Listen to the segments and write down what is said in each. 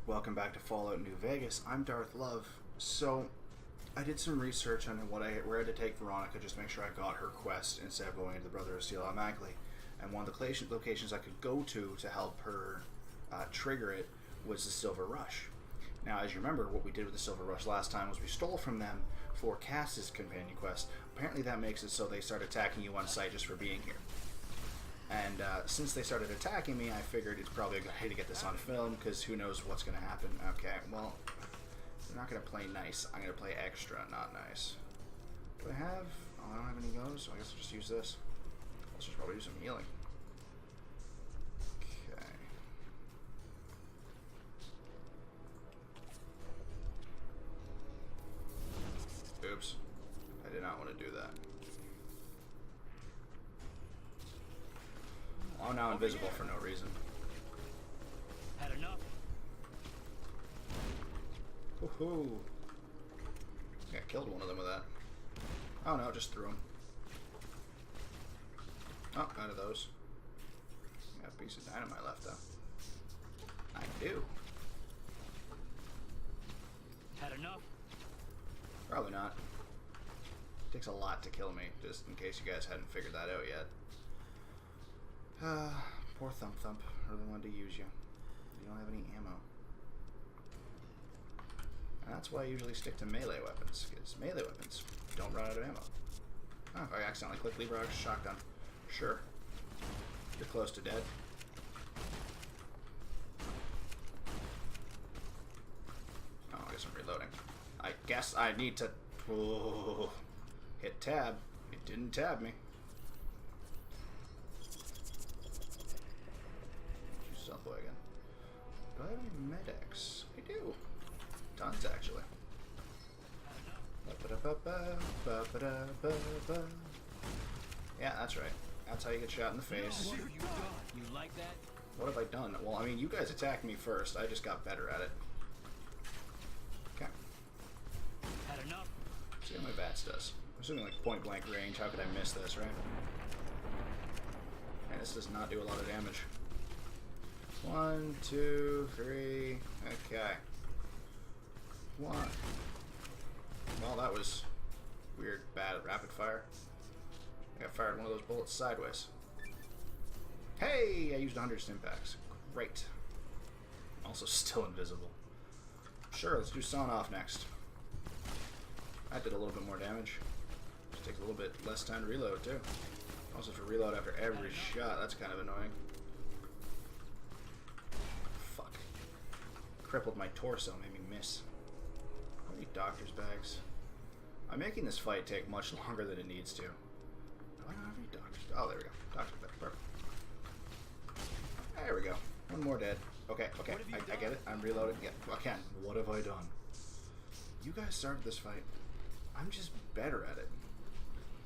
Welcome back to Fallout New Vegas. I'm Darth Love. So, I did some research on where I had to take Veronica just to make sure I got her quest instead of going to the Brother of Steel automatically. And one of the locations I could go to help her trigger it was the Silver Rush. Now, as you remember, what we did with the Silver Rush last time was we stole from them for Cass's companion quest. Apparently that makes it so they start attacking you on sight just for being here. And since they started attacking me, I figured it's probably a good idea to get this on film, because who knows what's going to happen. Okay, well, I'm not going to play nice. I'm going to play extra, not nice. Do I have... Oh, I don't have any of those, so I guess I'll just use this. I'll just probably do some healing. Okay. Oops. I did not want to do that. I'm now invisible for no reason. Had enough? Woohoo! Yeah, killed one of them with that. Oh no, just threw him. Oh, out of those. Got a piece of dynamite left though. I do. Had enough? Probably not. Takes a lot to kill me, just in case you guys hadn't figured that out yet. Poor Thump Thump. Really wanted to use you. You don't have any ammo. And that's why I usually stick to melee weapons, because melee weapons don't run out of ammo. Oh, if I accidentally click lever shotgun. Sure. You're close to dead. Oh, I guess I'm reloading. I guess I need to... Whoa. Hit tab. It didn't tab me. Boy again. Do I have any medics? I do. Tons, actually. Yeah, that's right. That's how you get shot in the face. What have you done? You like that? What have I done? Well, I mean, you guys attacked me first. I just got better at it. Okay. Had enough? See how my VATS does. I'm assuming like point blank range. How could I miss this, right? And this does not do a lot of damage. 1, 2, 3. Okay. 1. Well, that was weird, bad rapid fire. I got fired one of those bullets sideways. Hey! I used 100 stimpaks. Great. Also still invisible. Sure, let's do Sawn Off next. That did a little bit more damage. Just takes a little bit less time to reload, too. Also, to reload after every shot, that's kind of annoying. Crippled my torso, made me miss. How many doctor's bags? I'm making this fight take much longer than it needs to. Do I not have any doctor's? Oh, there we go. Doctor's bag. Perfect. There we go. One more dead. Okay, okay. I get it. I'm reloading. Yeah, again. What have I done? You guys started this fight. I'm just better at it.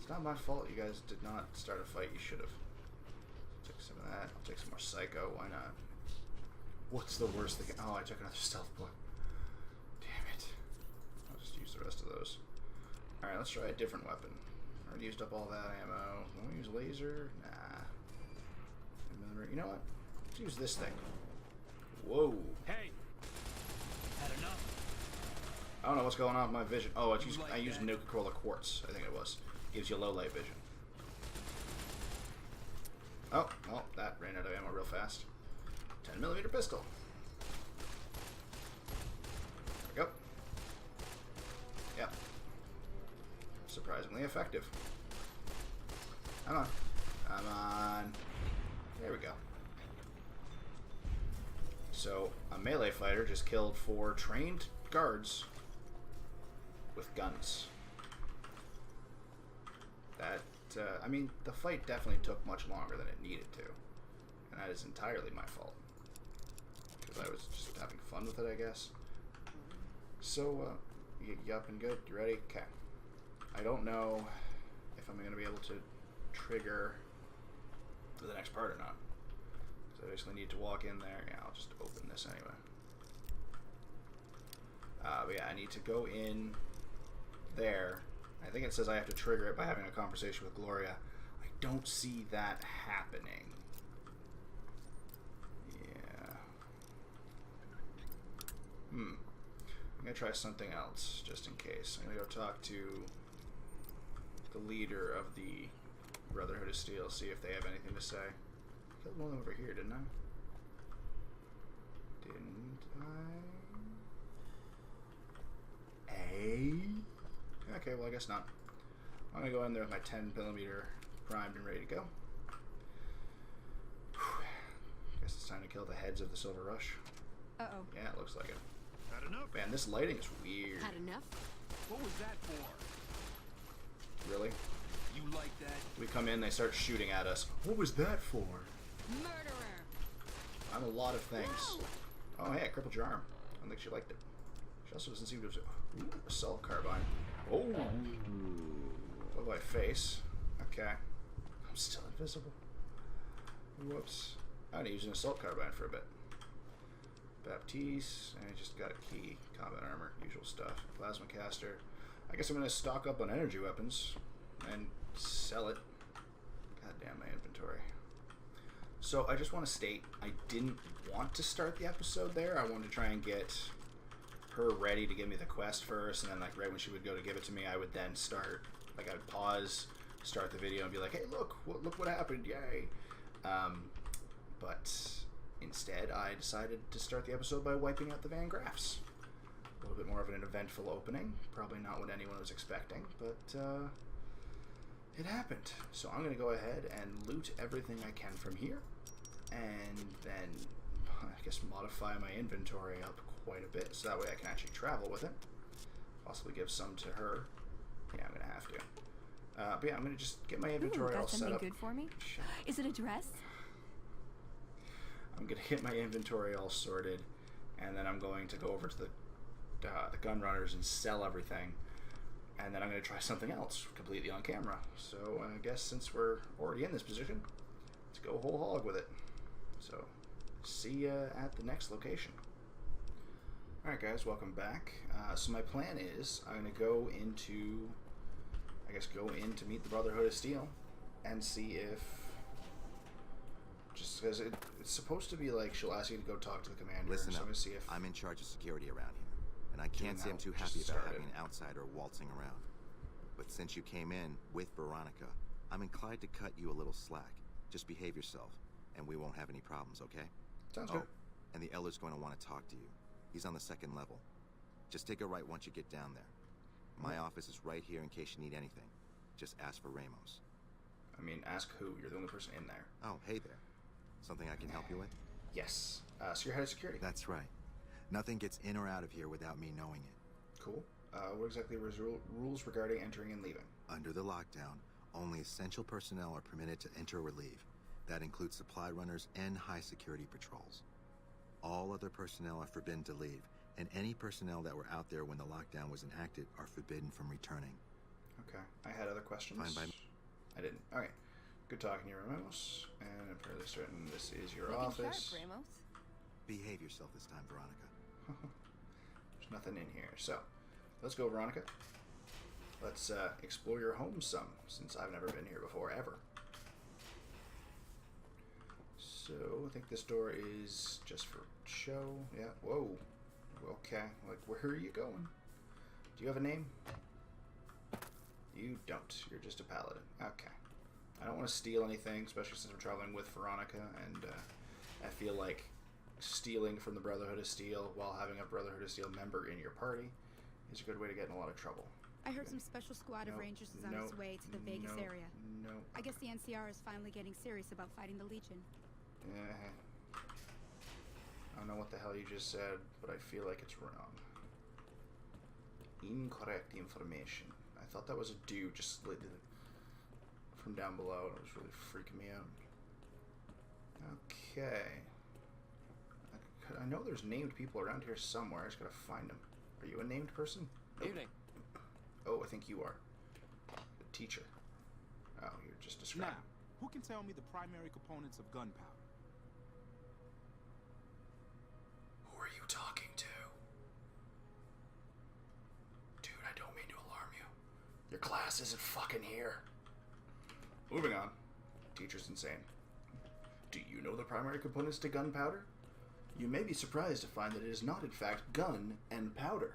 It's not my fault you guys did not start a fight you should have. Take some of that. I'll take some more Psycho. Why not? What's the worst thing? Oh, I took another stealth book. Damn it. I'll just use the rest of those. Alright, let's try a different weapon. I already used up all that ammo. Want to use laser? Nah. You know what? Let's use this thing. Whoa. Hey! Had enough? I don't know what's going on with my vision. Oh, I used Nuka-Cola Quartz, I think it was. Gives you low light vision. Oh, well, that ran out of ammo real fast. 10mm pistol. There we go. Yep. Surprisingly effective. Come on. Come on. There we go. So, a melee fighter just killed 4 trained guards with guns. That, I mean, the fight definitely took much longer than it needed to. And that is entirely my fault. Because I was just having fun with it, I guess. So, you up and good? You ready? Okay. I don't know if I'm going to be able to trigger the next part or not. So I basically need to walk in there. Yeah, I'll just open this anyway. But yeah, I need to go in there. I think it says I have to trigger it by having a conversation with Gloria. I don't see that happening. Yeah. I'm gonna try something else, just in case. I'm gonna go talk to the leader of the Brotherhood of Steel, see if they have anything to say. I killed one over here, didn't I? Didn't I? Okay, well I guess not. I'm gonna go in there with my 10mm primed and ready to go. Guess it's time to kill the heads of the Silver Rush. Uh-oh. Yeah, it looks like it. Had enough? Man, this lighting is weird. Had enough? What was that for? Really? You like that? We come in, they start shooting at us. What was that for? Murderer! I'm a lot of things. No! Oh, hey, I crippled your arm. I don't think she liked it. She also doesn't seem to have... Ooh, assault carbine. Oh! Look my face. Okay. I'm still invisible. Whoops. I'm gonna use an assault carbine for a bit. Baptiste, and I just got a key. Combat armor, usual stuff. Plasma caster. I guess I'm gonna stock up on energy weapons and sell it. God damn my inventory. So I just want to state, I didn't want to start the episode there. I wanted to try and get her ready to give me the quest first, and then like right when she would go to give it to me, I would then start. Like I would pause, start the video, and be like, "Hey, look what happened! Yay!" But instead, I decided to start the episode by wiping out the Van Graffs. A little bit more of an eventful opening. Probably not what anyone was expecting, but it happened. So I'm going to go ahead and loot everything I can from here, and then I guess modify my inventory up quite a bit, so that way I can actually travel with it. Possibly give some to her. Yeah, I'm going to have to. But yeah, I'm going to just get my inventory all set up. Got something good for me? Is it a dress? I'm going to get my inventory all sorted, and then I'm going to go over to the gun runners and sell everything, and then I'm going to try something else completely on camera. So I guess since we're already in this position, let's go whole hog with it. So see ya at the next location. Alright guys, welcome back. So my plan is I'm going to go into meet the Brotherhood of Steel and see if, just because it's supposed to be like she'll ask you to go talk to the commander. Listen so up. I'm going to see if I'm in charge of security around here, and I can't say I'm too Just happy about started. having an outsider waltzing around. But since you came in with Veronica, I'm inclined to cut you a little slack. Just behave yourself, and we won't have any problems, okay? Sounds good. And the Elder's going to want to talk to you. He's on the 2nd level. Just take a right once you get down there. My office is right here in case you need anything. Just ask for Ramos. I mean, ask who? You're the only person in there. Oh, hey there. Something I can help you with? Yes. So you're head of security. That's right. Nothing gets in or out of here without me knowing it. Cool. What exactly are rules regarding entering and leaving? Under the lockdown, only essential personnel are permitted to enter or leave. That includes supply runners and high security patrols. All other personnel are forbidden to leave, and any personnel that were out there when the lockdown was enacted are forbidden from returning. Okay. I had other questions. Fine by me. I didn't. Okay. Good talking to you, Ramos. And I'm fairly certain this is your Looking office. sharp, Ramos. Behave yourself this time, Veronica. There's nothing in here. So, let's go, Veronica. Let's explore your home some, since I've never been here before, ever. So, I think this door is just for show. Yeah. Whoa. Okay. Like, where are you going? Do you have a name? You don't. You're just a paladin. Okay. I don't want to steal anything, especially since I'm traveling with Veronica, and I feel like stealing from the Brotherhood of Steel while having a Brotherhood of Steel member in your party is a good way to get in a lot of trouble. I heard some special squad of Rangers is on its way to the Vegas area. No. I guess the NCR is finally getting serious about fighting the Legion. I don't know what the hell you just said, but I feel like it's wrong. Incorrect information. I thought that was a dude just slid from down below. It was really freaking me out. Okay. I know there's named people around here somewhere. I just gotta find them. Are you a named person? Nope. Evening. Oh, I think you are. The teacher. Oh, you're just describing. Now, who can tell me the primary components of gunpowder? Who are you talking to? Dude, I don't mean to alarm you. Your class isn't fucking here. Moving on. Teacher's insane. Do you know the primary components to gunpowder? You may be surprised to find that it is not, in fact, gun and powder.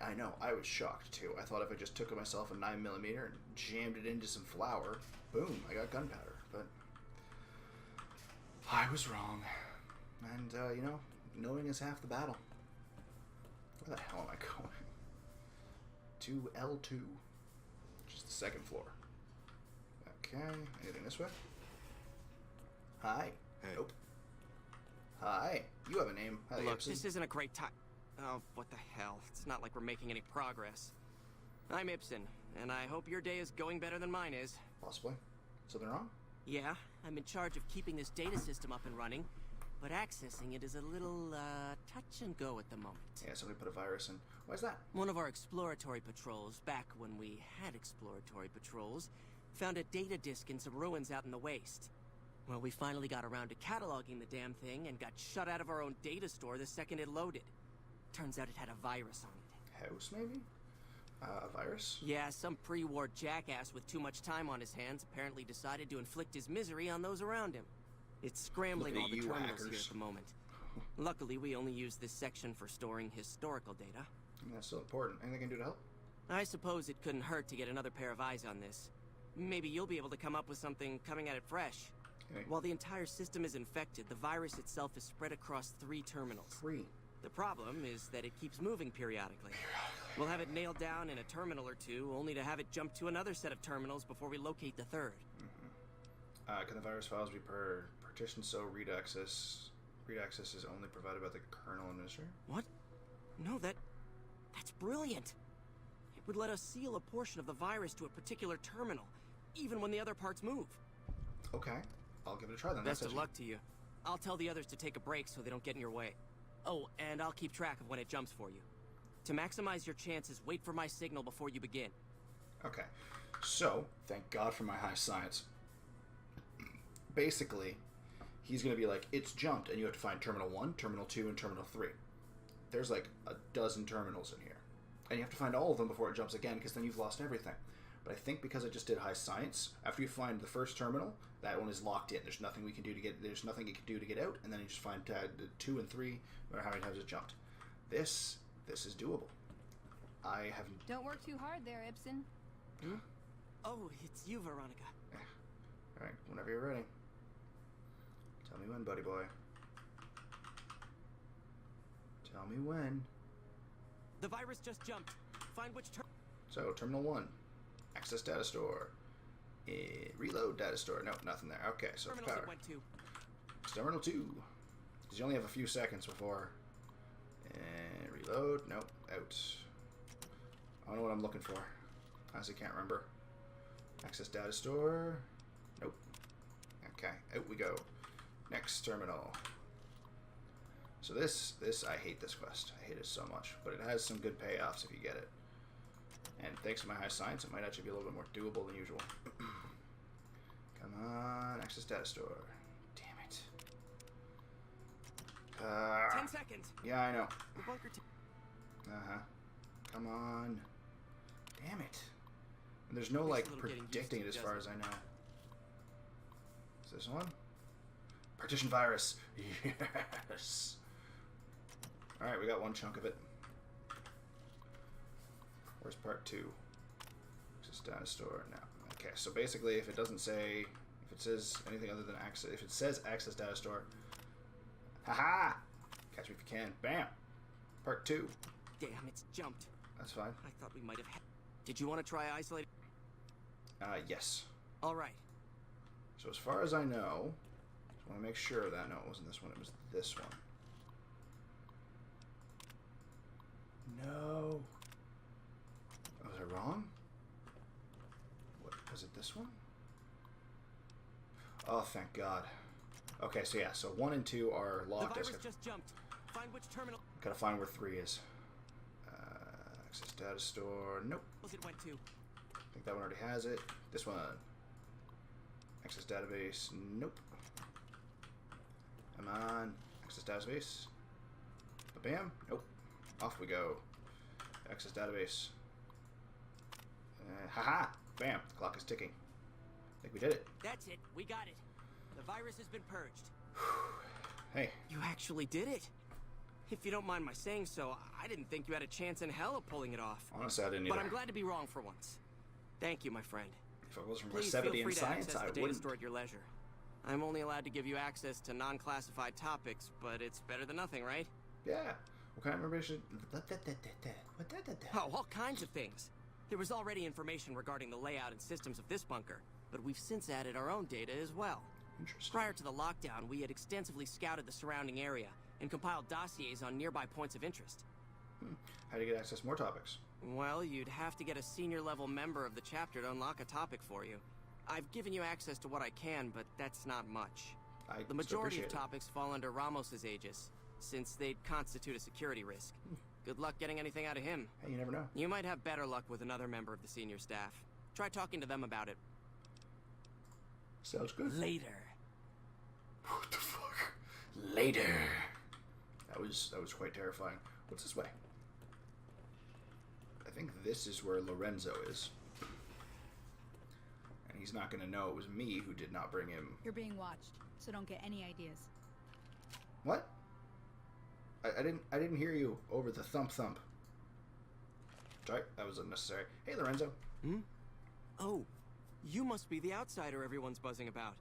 I know, I was shocked too. I thought if I just took myself a 9mm and jammed it into some flour, boom, I got gunpowder. But I was wrong. And, you know, knowing is half the battle. Where the hell am I going? To L2, which is the second floor. Okay, anything this way? Hi. Hey. Nope. Hi. You have a name. Hi, Look, Ibsen. this isn't a great time. Oh, what the hell? It's not like we're making any progress. I'm Ibsen, and I hope your day is going better than mine is. Possibly. Something wrong? Yeah, I'm in charge of keeping this data system up and running, but accessing it is a little, touch and go at the moment. Yeah, somebody put a virus in. Why's that? One of our exploratory patrols, back when we had exploratory patrols, found a data disk in some ruins out in the waste. Well, we finally got around to cataloging the damn thing and got shut out of our own data store the second it loaded. Turns out it had a virus on it. House, maybe? A virus? Yeah, some pre-war jackass with too much time on his hands apparently decided to inflict his misery on those around him. It's scrambling Look at all the you, terminals hackers. here at the moment. Luckily, we only use this section for storing historical data. That's still important. Anything I can do to help? I suppose it couldn't hurt to get another pair of eyes on this. Maybe you'll be able to come up with something coming at it fresh. Okay. While the entire system is infected, the virus itself is spread across 3 terminals. 3. The problem is that it keeps moving periodically. We'll have it nailed down in a terminal or two, only to have it jump to another set of terminals before we locate the 3rd. Can the virus files be partitioned so read access is only provided by the kernel administrator? What? No, that's brilliant. It would let us seal a portion of the virus to a particular terminal, even when the other parts move. Okay, I'll give it a try then. Best That's of luck to you. I'll tell the others to take a break so they don't get in your way. Oh, and I'll keep track of when it jumps for you. To maximize your chances, wait for my signal before you begin. Okay, so thank God for my high science. Basically, he's going to be like, it's jumped, and you have to find Terminal 1, Terminal 2, and Terminal 3. There's like a dozen terminals in here. And you have to find all of them before it jumps again, because then you've lost everything. But I think because I just did high science, after you find the first terminal, that one is locked in. There's nothing we can do to get. There's nothing you can do to get out, and then you just find the 2 and 3, or how many times it jumped. This is doable. I have. Don't work too hard there, Ibsen. Oh, it's you, Veronica. All right, whenever you're ready. Tell me when, buddy boy. Tell me when. The virus just jumped. Find which So, Terminal 1. Access data store. Reload data store. Nope, nothing there. Okay, so it's terminals power. it went to. Terminal 2. Because you only have a few seconds before. Reload. Nope, out. I don't know what I'm looking for. Honestly, can't remember. Access data store. Nope. Okay, out we go. Next terminal. So this, I hate this quest. I hate it so much. But it has some good payoffs if you get it. And thanks to my high science, it might actually be a little bit more doable than usual. Come on, access data store. Damn it. 10 seconds. Yeah, I know. The bunker Uh-huh. Come on. Damn it. And there's no, Takes a like, little getting used predicting to, it as far as doesn't I know. Is this one? Partition virus. Yes. Alright, we got one chunk of it. Where's part 2? Access data store. No. Okay, so basically if it doesn't say, if it says anything other than access, if it says access data store, haha! Catch me if you can. Bam! Part 2. Damn, it's jumped. That's fine. I thought we might have Did you want to try isolating? Yes. All right. So as far as I know, just want to make sure that, no, it wasn't this one, it was this one. No. Was I wrong? What, was it this one? Oh, thank God. Okay, so yeah, so 1 and 2 are The locked. virus just jumped. Find which terminal Gotta find where 3 is. Access data store, nope. it went to. I think that one already has it. This one. Access database, nope. Come on. Access database. Bam, nope. Off we go. Access database. Haha! Bam, the clock is ticking. I think we did it. That's it. We got it. The virus has been purged. Hey, You actually did it. If you don't mind my saying so, I didn't think you had a chance in hell of pulling it off. honestly, I didn't But either. I'm glad to be wrong for once. Thank you, my friend. If I was from Please feel Resevity in free to science, access I the data wouldn't. store at your leisure. I'm only allowed to give you access to non-classified topics, but it's better than nothing, right? Yeah. What kind of information? Oh, all kinds of things. There was already information regarding the layout and systems of this bunker, but we've since added our own data as well. Interesting. Prior to the lockdown, we had extensively scouted the surrounding area and compiled dossiers on nearby points of interest. How do you get access to more topics? Well, you'd have to get a senior-level member of the chapter to unlock a topic for you. I've given you access to what I can, but that's not much. I The still majority of appreciate it. topics fall under Ramos's aegis, since they'd constitute a security risk. Good luck getting anything out of him. Hey, you never know. You might have better luck with another member of the senior staff. Try talking to them about it. Sounds good. Later. What the fuck? Later. That was quite terrifying. What's this way? I think this is where Lorenzo is. And he's not gonna know it was me who did not bring him. You're being watched, so don't get any ideas. What? I didn't hear you over the thump. Sorry, that was unnecessary. Hey Lorenzo. Oh, you must be the outsider everyone's buzzing about.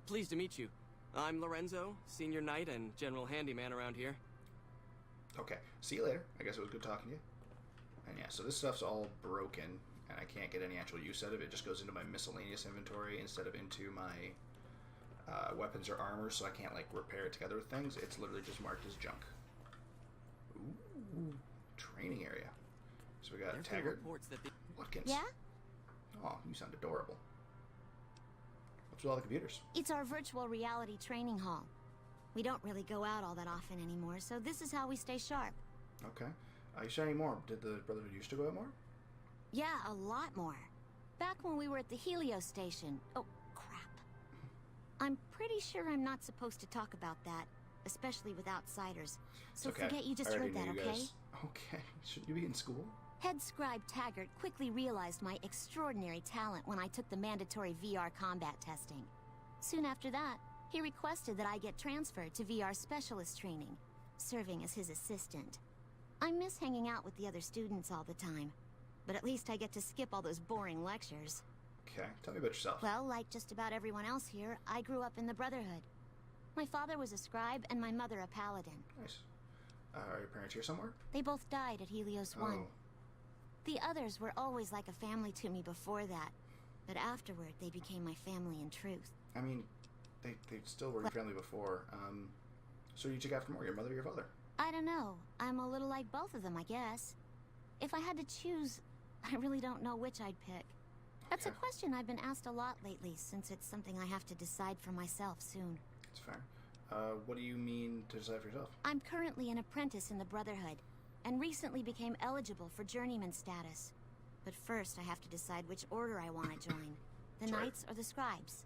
Pleased to meet you. I'm Lorenzo, senior knight and general handyman around here. Okay, see you later. I guess it was good talking to you. And yeah, so this stuff's all broken, and I can't get any actual use out of it. It just goes into my miscellaneous inventory instead of into my weapons or armor, so I can't, like, repair it together with things. It's literally just marked as junk. Ooh, training area. So we got There's been Taggart, reports that the Watkins. Yeah? Oh, you sound adorable. What's with all the computers? It's our virtual reality training hall. We don't really go out all that often anymore, so this is how we stay sharp. Okay. You said any more? Did the Brotherhood used to go out more? Yeah, a lot more. Back when we were at the Helios station. Oh, crap. I'm pretty sure I'm not supposed to talk about that, especially with outsiders. So Okay. forget you just I already heard that, knew you okay? guys. Okay. Shouldn't you be in school? Head scribe Taggart quickly realized my extraordinary talent when I took the mandatory VR combat testing. Soon after that, he requested that I get transferred to VR specialist training, serving as his assistant. I miss hanging out with the other students all the time, but at least I get to skip all those boring lectures. Okay. Tell me about yourself. Well, like just about everyone else here, I grew up in the Brotherhood. My father was a scribe and my mother a paladin. Nice. Are your parents here somewhere? They both died at Helios 1. Oh. The others were always like a family to me before that, but afterward they became my family in truth. I mean, they still were your family before. So you took after more, your mother or your father? I don't know. I'm a little like both of them, I guess. If I had to choose, I really don't know which I'd pick. That's a Okay. question I've been asked a lot lately, since it's something I have to decide for myself soon. It's fair. What do you mean to decide for yourself? I'm currently an apprentice in the Brotherhood, and recently became eligible for journeyman status. But first I have to decide which order I want to join. The Sorry. Knights or the Scribes?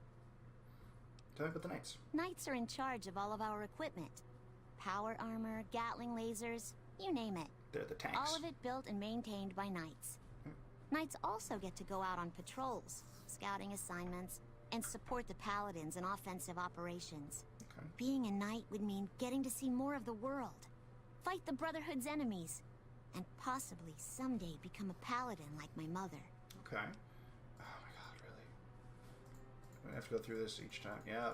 Tell me about the Knights. Knights are in charge of all of our equipment. Power armor, Gatling lasers, you name it. They're the tanks. All of it built and maintained by Knights. Knights also get to go out on patrols, scouting assignments, and support the Paladins in offensive operations. Okay. Being a Knight would mean getting to see more of the world, fight the Brotherhood's enemies, and possibly someday become a Paladin like my mother. Okay. Oh my god, really? I'm gonna have to go through this each time. Yeah.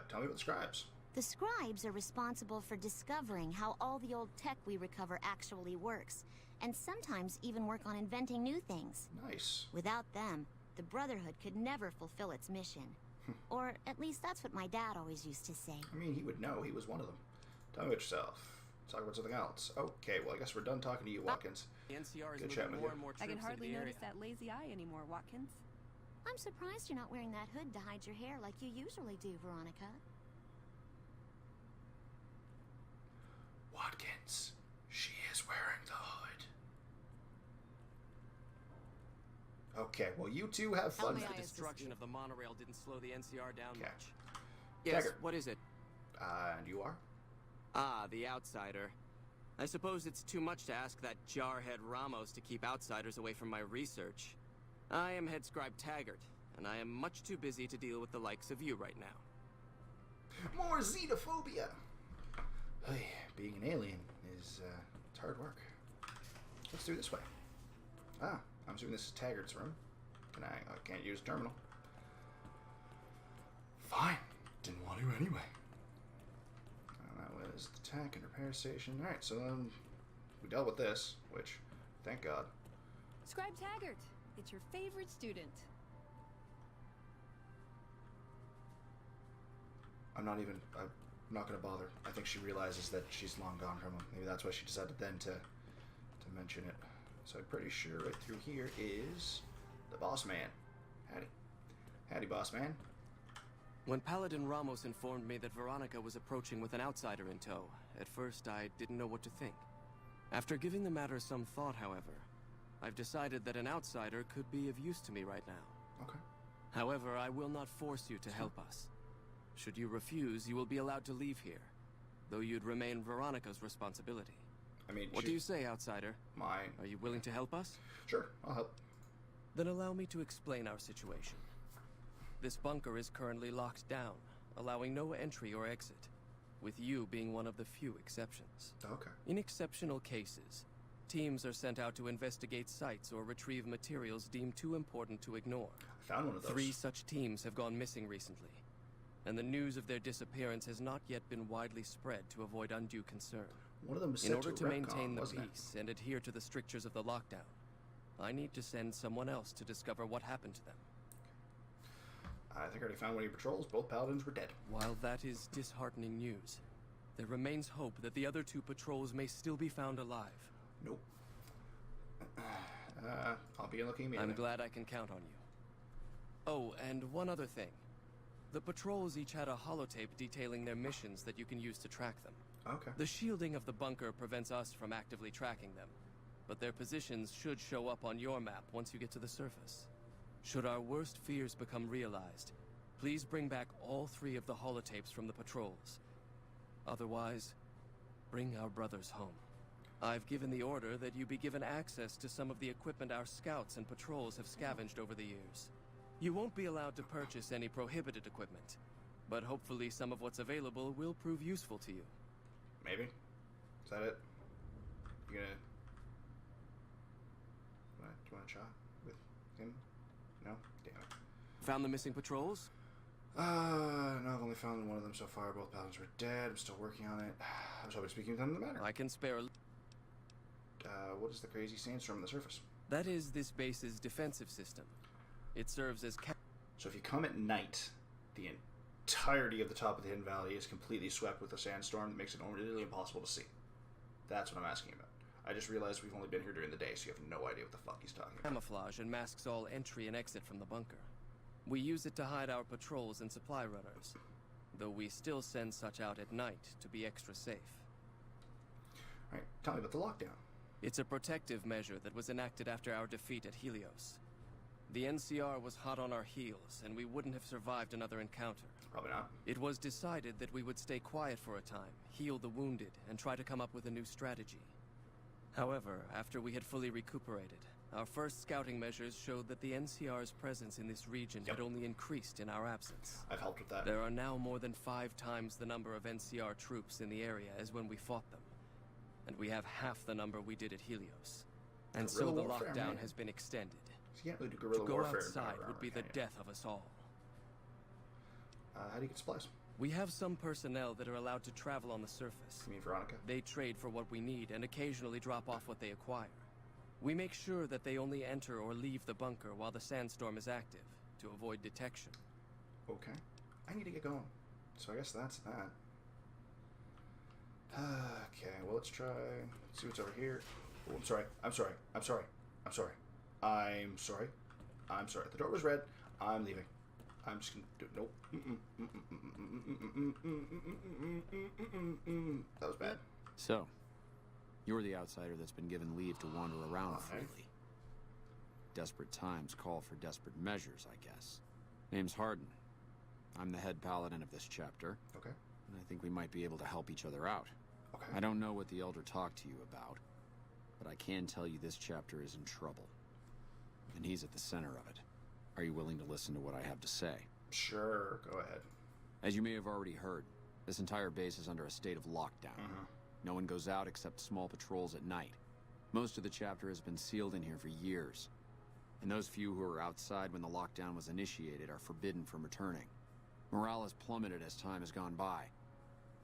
Tell me about the Scribes. The Scribes are responsible for discovering how all the old tech we recover actually works, and sometimes even work on inventing new things. Nice. Without them, the Brotherhood could never fulfill its mission. Or at least that's what my dad always used to say. I mean, he would know. He was one of them. Tell me about yourself. Let's talk about something else. Okay, well, I guess we're done talking to you, Watkins. The NCR is Good chat moving with more you. and more I troops can hardly into the notice area. that lazy eye anymore, Watkins. I'm surprised you're not wearing that hood to hide your hair like you usually do, Veronica. Watkins. She is wearing the hood. Okay, well, you two have fun. The destruction of the monorail didn't slow the NCR down Okay. much. Yes, Taggart. what is it? And you are? Ah, the outsider. I suppose it's too much to ask that jarhead Ramos to keep outsiders away from my research. I am head scribe Taggart, and I am much too busy to deal with the likes of you right now. More xenophobia. Hey, being an alien is it's hard work. Let's do it this way. Ah, I'm assuming this is Taggart's room. And I can't use terminal. Fine. Didn't want to anyway. That was the tech and repair station. Alright, so we dealt with this, which, thank God. Scribe Taggart, it's your favorite student. I'm not going to bother. I think she realizes that she's long gone from him. Maybe that's why she decided then to mention it. So I'm pretty sure right through here is the boss man. Howdy. Howdy, boss man. When Paladin Ramos informed me that Veronica was approaching with an outsider in tow, at first I didn't know what to think. After giving the matter some thought, however, I've decided that an outsider could be of use to me right now. Okay. However, I will not force you to help us. Should you refuse, you will be allowed to leave here, though you'd remain Veronica's responsibility. I mean, what do you say, outsider? Mine. Are you willing to help us? Sure, I'll help. Then allow me to explain our situation. This bunker is currently locked down, allowing no entry or exit, with you being one of the few exceptions. Okay. In exceptional cases, teams are sent out to investigate sites or retrieve materials deemed too important to ignore. I found one of those. 3 such teams have gone missing recently, and the news of their disappearance has not yet been widely spread to avoid undue concern. One of them was In set order to to maintain the wasn't it? peace and adhere to the strictures of the lockdown, I need to send someone else to discover what happened to them. I think I already found one of your patrols. Both paladins were dead. While that is disheartening news, there remains hope that the other 2 patrols may still be found alive. Nope. I'll be looking immediately. I'm glad I can count on you. Oh, and one other thing. The patrols each had a holotape detailing their missions that you can use to track them. Okay. The shielding of the bunker prevents us from actively tracking them, but their positions should show up on your map once you get to the surface. Should our worst fears become realized, please bring back all 3 of the holotapes from the patrols. Otherwise, bring our brothers home. I've given the order that you be given access to some of the equipment our scouts and patrols have scavenged over the years. You won't be allowed to purchase any prohibited equipment, but hopefully some of what's available will prove useful to you. Maybe. Is that it? You gonna... Do you want a shot with him? No? Damn it. Found the missing patrols? No, I've only found one of them so far. Both paladins were dead. I'm still working on it. I was hoping to speak with them in the matter. I can spare... What is the crazy sandstorm on the surface? That is this base's defensive system. It serves as So if you come at night, the entirety of the top of the Hidden Valley is completely swept with a sandstorm that makes it nearly impossible to see. That's what I'm asking about. I just realized we've only been here during the day, so you have no idea what the fuck he's talking about. camouflage and masks all entry and exit from the bunker. We use it to hide our patrols and supply runners, though we still send such out at night to be extra safe. Alright, tell me about the lockdown. It's a protective measure that was enacted after our defeat at Helios. The NCR was hot on our heels, and we wouldn't have survived another encounter. Probably not. It was decided that we would stay quiet for a time, heal the wounded, and try to come up with a new strategy. However, after we had fully recuperated, our first scouting measures showed that the NCR's presence in this region had only increased in our absence. I've helped with that. There are now more than 5 times the number of NCR troops in the area as when we fought them. And we have half the number we did at Helios. And so the Guerrilla warfare, lockdown man. has been extended. You can't really do guerrilla To go warfare. outside would be the death of us all. How do you get supplies? We have some personnel that are allowed to travel on the surface. You mean Veronica? They trade for what we need and occasionally drop off what they acquire. We make sure that they only enter or leave the bunker while the sandstorm is active, to avoid detection. Okay. I need to get going. So I guess that's that. Okay, well, let's try... Let's see what's over here. Oh, I'm sorry. I'm sorry. I'm sorry. I'm sorry. I'm sorry. I'm sorry. The door was red. I'm leaving. I'm just gonna do... Nope. That was bad. So, you're the outsider that's been given leave to wander around freely. Desperate times call for desperate measures, I guess. Name's Hardin. I'm the head paladin of this chapter. Okay. And I think we might be able to help each other out. Okay. I don't know what the Elder talked to you about, but I can tell you this chapter is in trouble. And he's at the center of it. Are you willing to listen to what I have to say? Sure, go ahead. As you may have already heard, This entire base is under a state of lockdown. No one goes out except small patrols at night. Most of the chapter has been sealed in here for years. And those few who were outside when the lockdown was initiated are forbidden from returning. Morale has plummeted as time has gone by.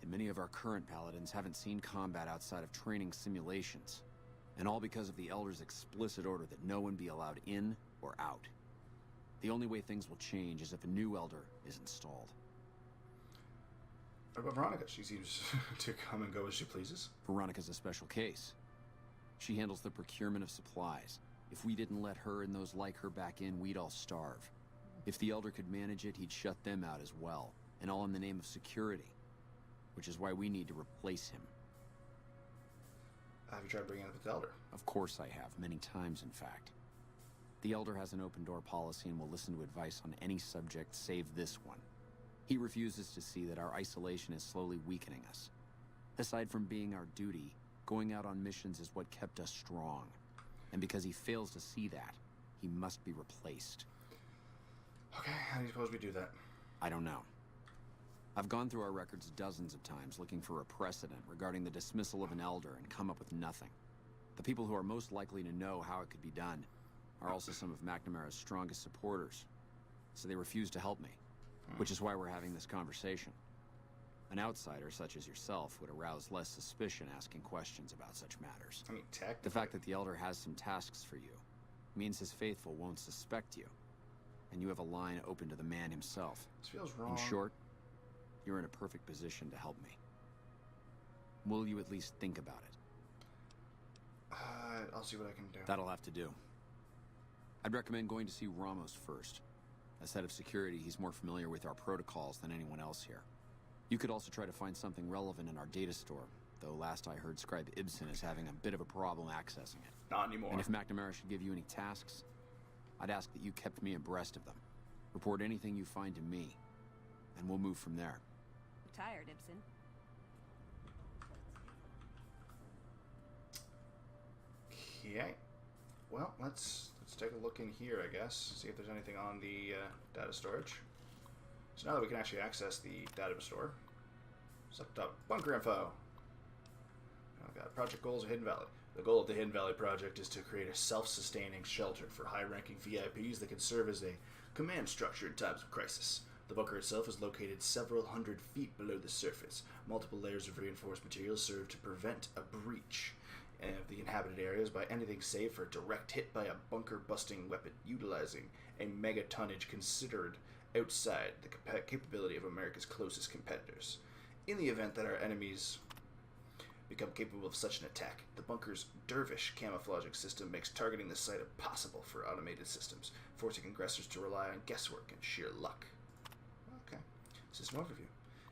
And many of our current paladins haven't seen combat outside of training simulations. And all because of the Elder's explicit order that no one be allowed in or out. The only way things will change is if a new Elder is installed. What about Veronica? She seems to come and go as she pleases. Veronica's a special case. She handles the procurement of supplies. If we didn't let her and those like her back in, we'd all starve. If the Elder could manage it, he'd shut them out as well. And all in the name of security. Which is why we need to replace him. Have you tried bringing up the Elder? Of course I have, many times in fact. The Elder has an open-door policy and will listen to advice on any subject save this one. He refuses to see that our isolation is slowly weakening us. Aside from being our duty, going out on missions is what kept us strong. And because he fails to see that, he must be replaced. Okay, how do you suppose we do that? I don't know. I've gone through our records dozens of times looking for a precedent regarding the dismissal of an Elder and come up with nothing. The people who are most likely to know how it could be done are also some of McNamara's strongest supporters, so they refuse to help me, which is why we're having this conversation. An outsider such as yourself would arouse less suspicion asking questions about such matters. I mean, technically. The fact that the Elder has some tasks for you means his faithful won't suspect you, and you have a line open to the man himself. This feels wrong. In short, you're in a perfect position to help me. Will you at least think about it? I'll see what I can do. That'll have to do. I'd recommend going to see Ramos first. As head of security, he's more familiar with our protocols than anyone else here. You could also try to find something relevant in our data store, though last I heard Scribe Ibsen is having a bit of a problem accessing it. Not anymore. And if McNamara should give you any tasks, I'd ask that you kept me abreast of them. Report anything you find to me, and we'll move from there. Tired, Ibsen. Okay. Well, let's take a look in here, I guess. See if there's anything on the data storage. So now that we can actually access the data store, select up bunker info. I've got project goals of Hidden Valley. The goal of the Hidden Valley project is to create a self-sustaining shelter for high-ranking VIPs that can serve as a command structure in times of crisis. The bunker itself is located several hundred feet below the surface. Multiple layers of reinforced materials serve to prevent a breach of the inhabited areas by anything save for a direct hit by a bunker-busting weapon utilizing a megatonnage considered outside the capability of America's closest competitors. In the event that our enemies become capable of such an attack, the bunker's Dervish camouflaging system makes targeting the site impossible for automated systems, forcing aggressors to rely on guesswork and sheer luck. Okay, system overview.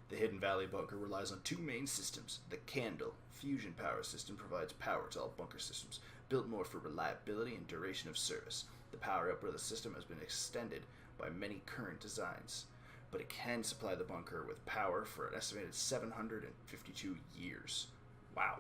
The Hidden Valley bunker relies on two main systems. The Candle fusion power system provides power to all bunker systems, built more for reliability and duration of service. The power output of the system has been extended by many current designs, but it can supply the bunker with power for an estimated 752 years. Wow.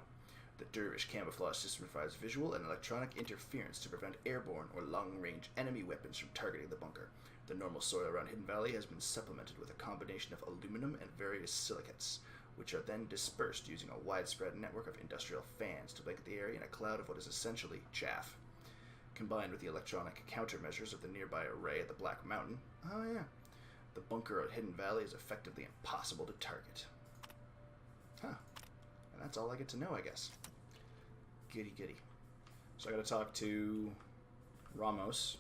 The Dervish camouflage system provides visual and electronic interference to prevent airborne or long-range enemy weapons from targeting the bunker. The normal soil around Hidden Valley has been supplemented with a combination of aluminum and various silicates, which are then dispersed using a widespread network of industrial fans to blanket the area in a cloud of what is essentially chaff. Combined with the electronic countermeasures of the nearby array at the Black Mountain, the bunker at Hidden Valley is effectively impossible to target. Huh. And that's all I get to know, I guess. Giddy giddy. So I gotta talk to Ramos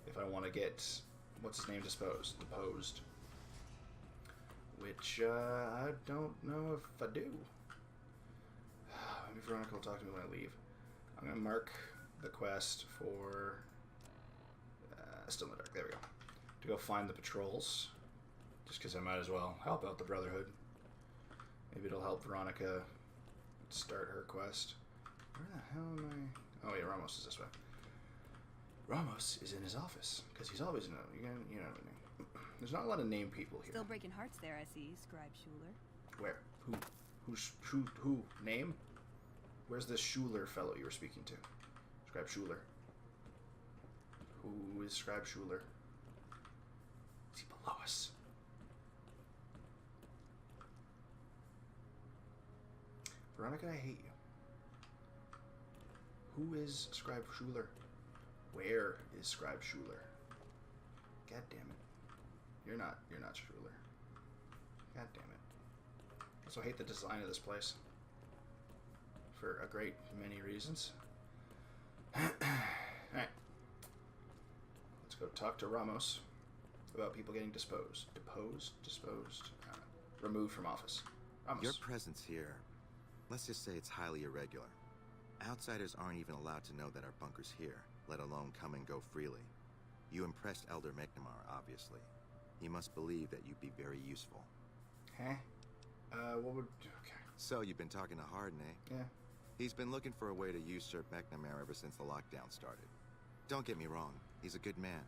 if I want to get, what's his name, deposed. Which, I don't know if I do. Maybe Veronica will talk to me when I leave. I'm gonna mark the quest for Still in the Dark, there we go, to go find the patrols, just because I might as well help out the Brotherhood. Maybe it'll help Veronica start her quest. Where the hell am I? Oh yeah, Ramos is this way. Ramos is in his office, because he's always in a, you know, there's not a lot of named people here. Still breaking hearts there, I see, Scribe Schuler. Where? Who? Name? Where's this Schuler fellow you were speaking to? Scribe Schuler. Who is Scribe Schuler? Is he below us? Veronica, I hate you. Who is Scribe Schuler? Where is Scribe Schuler? God damn it. You're not Schuler. God damn it. I also hate the design of this place. For a great many reasons. Alright. Let's go talk to Ramos about people getting disposed. Disposed? Removed from office. Ramos. Your presence here, let's just say it's highly irregular. Outsiders aren't even allowed to know that our bunker's here, let alone come and go freely. You impressed Elder McNamara, obviously. He must believe that you'd be very useful. Huh? What would... Okay. So, you've been talking to Harden, eh? Yeah. He's been looking for a way to usurp McNamara ever since the lockdown started. Don't get me wrong, he's a good man.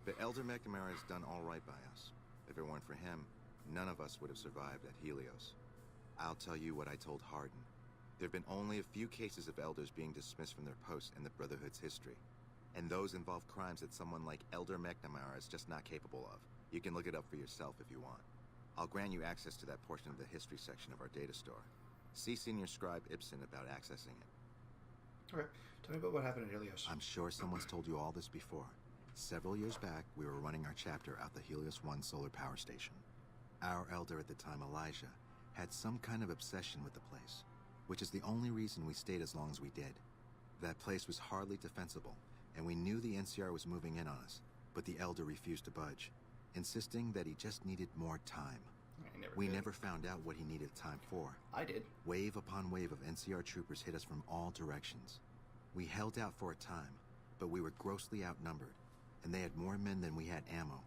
But Elder McNamara has done all right by us. If it weren't for him, none of us would have survived at Helios. I'll tell you what I told Harden. There have been only a few cases of elders being dismissed from their posts in the Brotherhood's history. And those involve crimes that someone like Elder McNamara is just not capable of. You can look it up for yourself if you want. I'll grant you access to that portion of the history section of our data store. See Senior Scribe Ibsen about accessing it. Okay. Tell me about what happened at Helios. I'm sure someone's told you all this before. Several years back, we were running our chapter out the Helios 1 solar power station. Our elder at the time, Elijah, had some kind of obsession with the place, which is the only reason we stayed as long as we did. That place was hardly defensible, and we knew the NCR was moving in on us, but the elder refused to budge, insisting that he just needed more time. We never found out what he needed time for. I did. Wave upon wave of NCR troopers hit us from all directions. We held out for a time, but we were grossly outnumbered, and they had more men than we had ammo.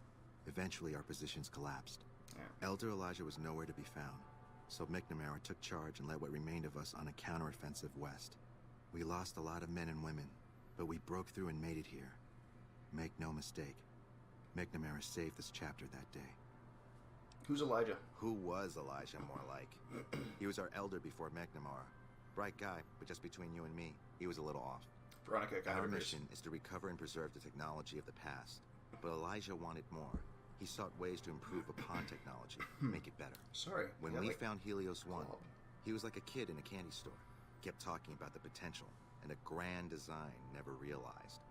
Eventually, our positions collapsed. Yeah. Elder Elijah was nowhere to be found, so McNamara took charge and led what remained of us on a counteroffensive west. We lost a lot of men and women, but we broke through and made it here. Make no mistake, McNamara saved this chapter that day. Who's Elijah? Who was Elijah, more like? He was our elder before McNamara. Bright guy, but just between you and me, he was a little off. Veronica, our mission is to recover and preserve the technology of the past, but Elijah wanted more. He sought ways to improve upon technology, make it better. Sorry. When we found Helios 1, he was like a kid in a candy store. Kept talking about the potential and a grand design never realized.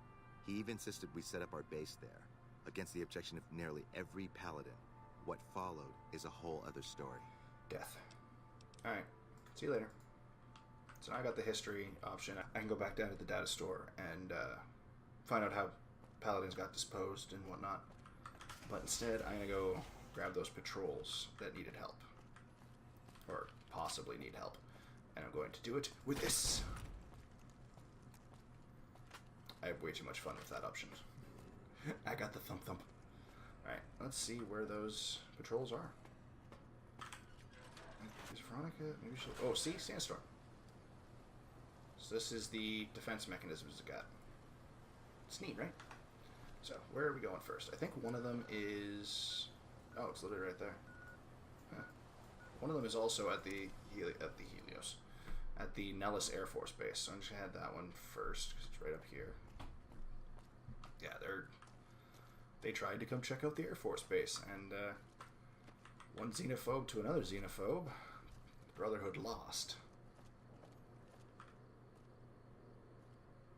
He even insisted we set up our base there, against the objection of nearly every paladin. What followed is a whole other story. Death. Alright. See you later. So I got the history option. I can go back down to the data store and find out how paladins got disposed and whatnot. But instead, I'm going to go grab those patrols that needed help. Or possibly need help. And I'm going to do it with this. I have way too much fun with that option. I got the thump thump. Alright, let's see where those patrols are. Is Veronica? Maybe she'll... Oh, see? Sandstorm. So this is the defense mechanisms it got. It's neat, right? So, where are we going first? I think one of them is... Oh, it's literally right there. Huh. One of them is also at the Helios. At the Nellis Air Force Base. So I'm just going to add that one first, because it's right up here. Yeah, they tried to come check out the Air Force Base, and one xenophobe to another xenophobe, the Brotherhood lost.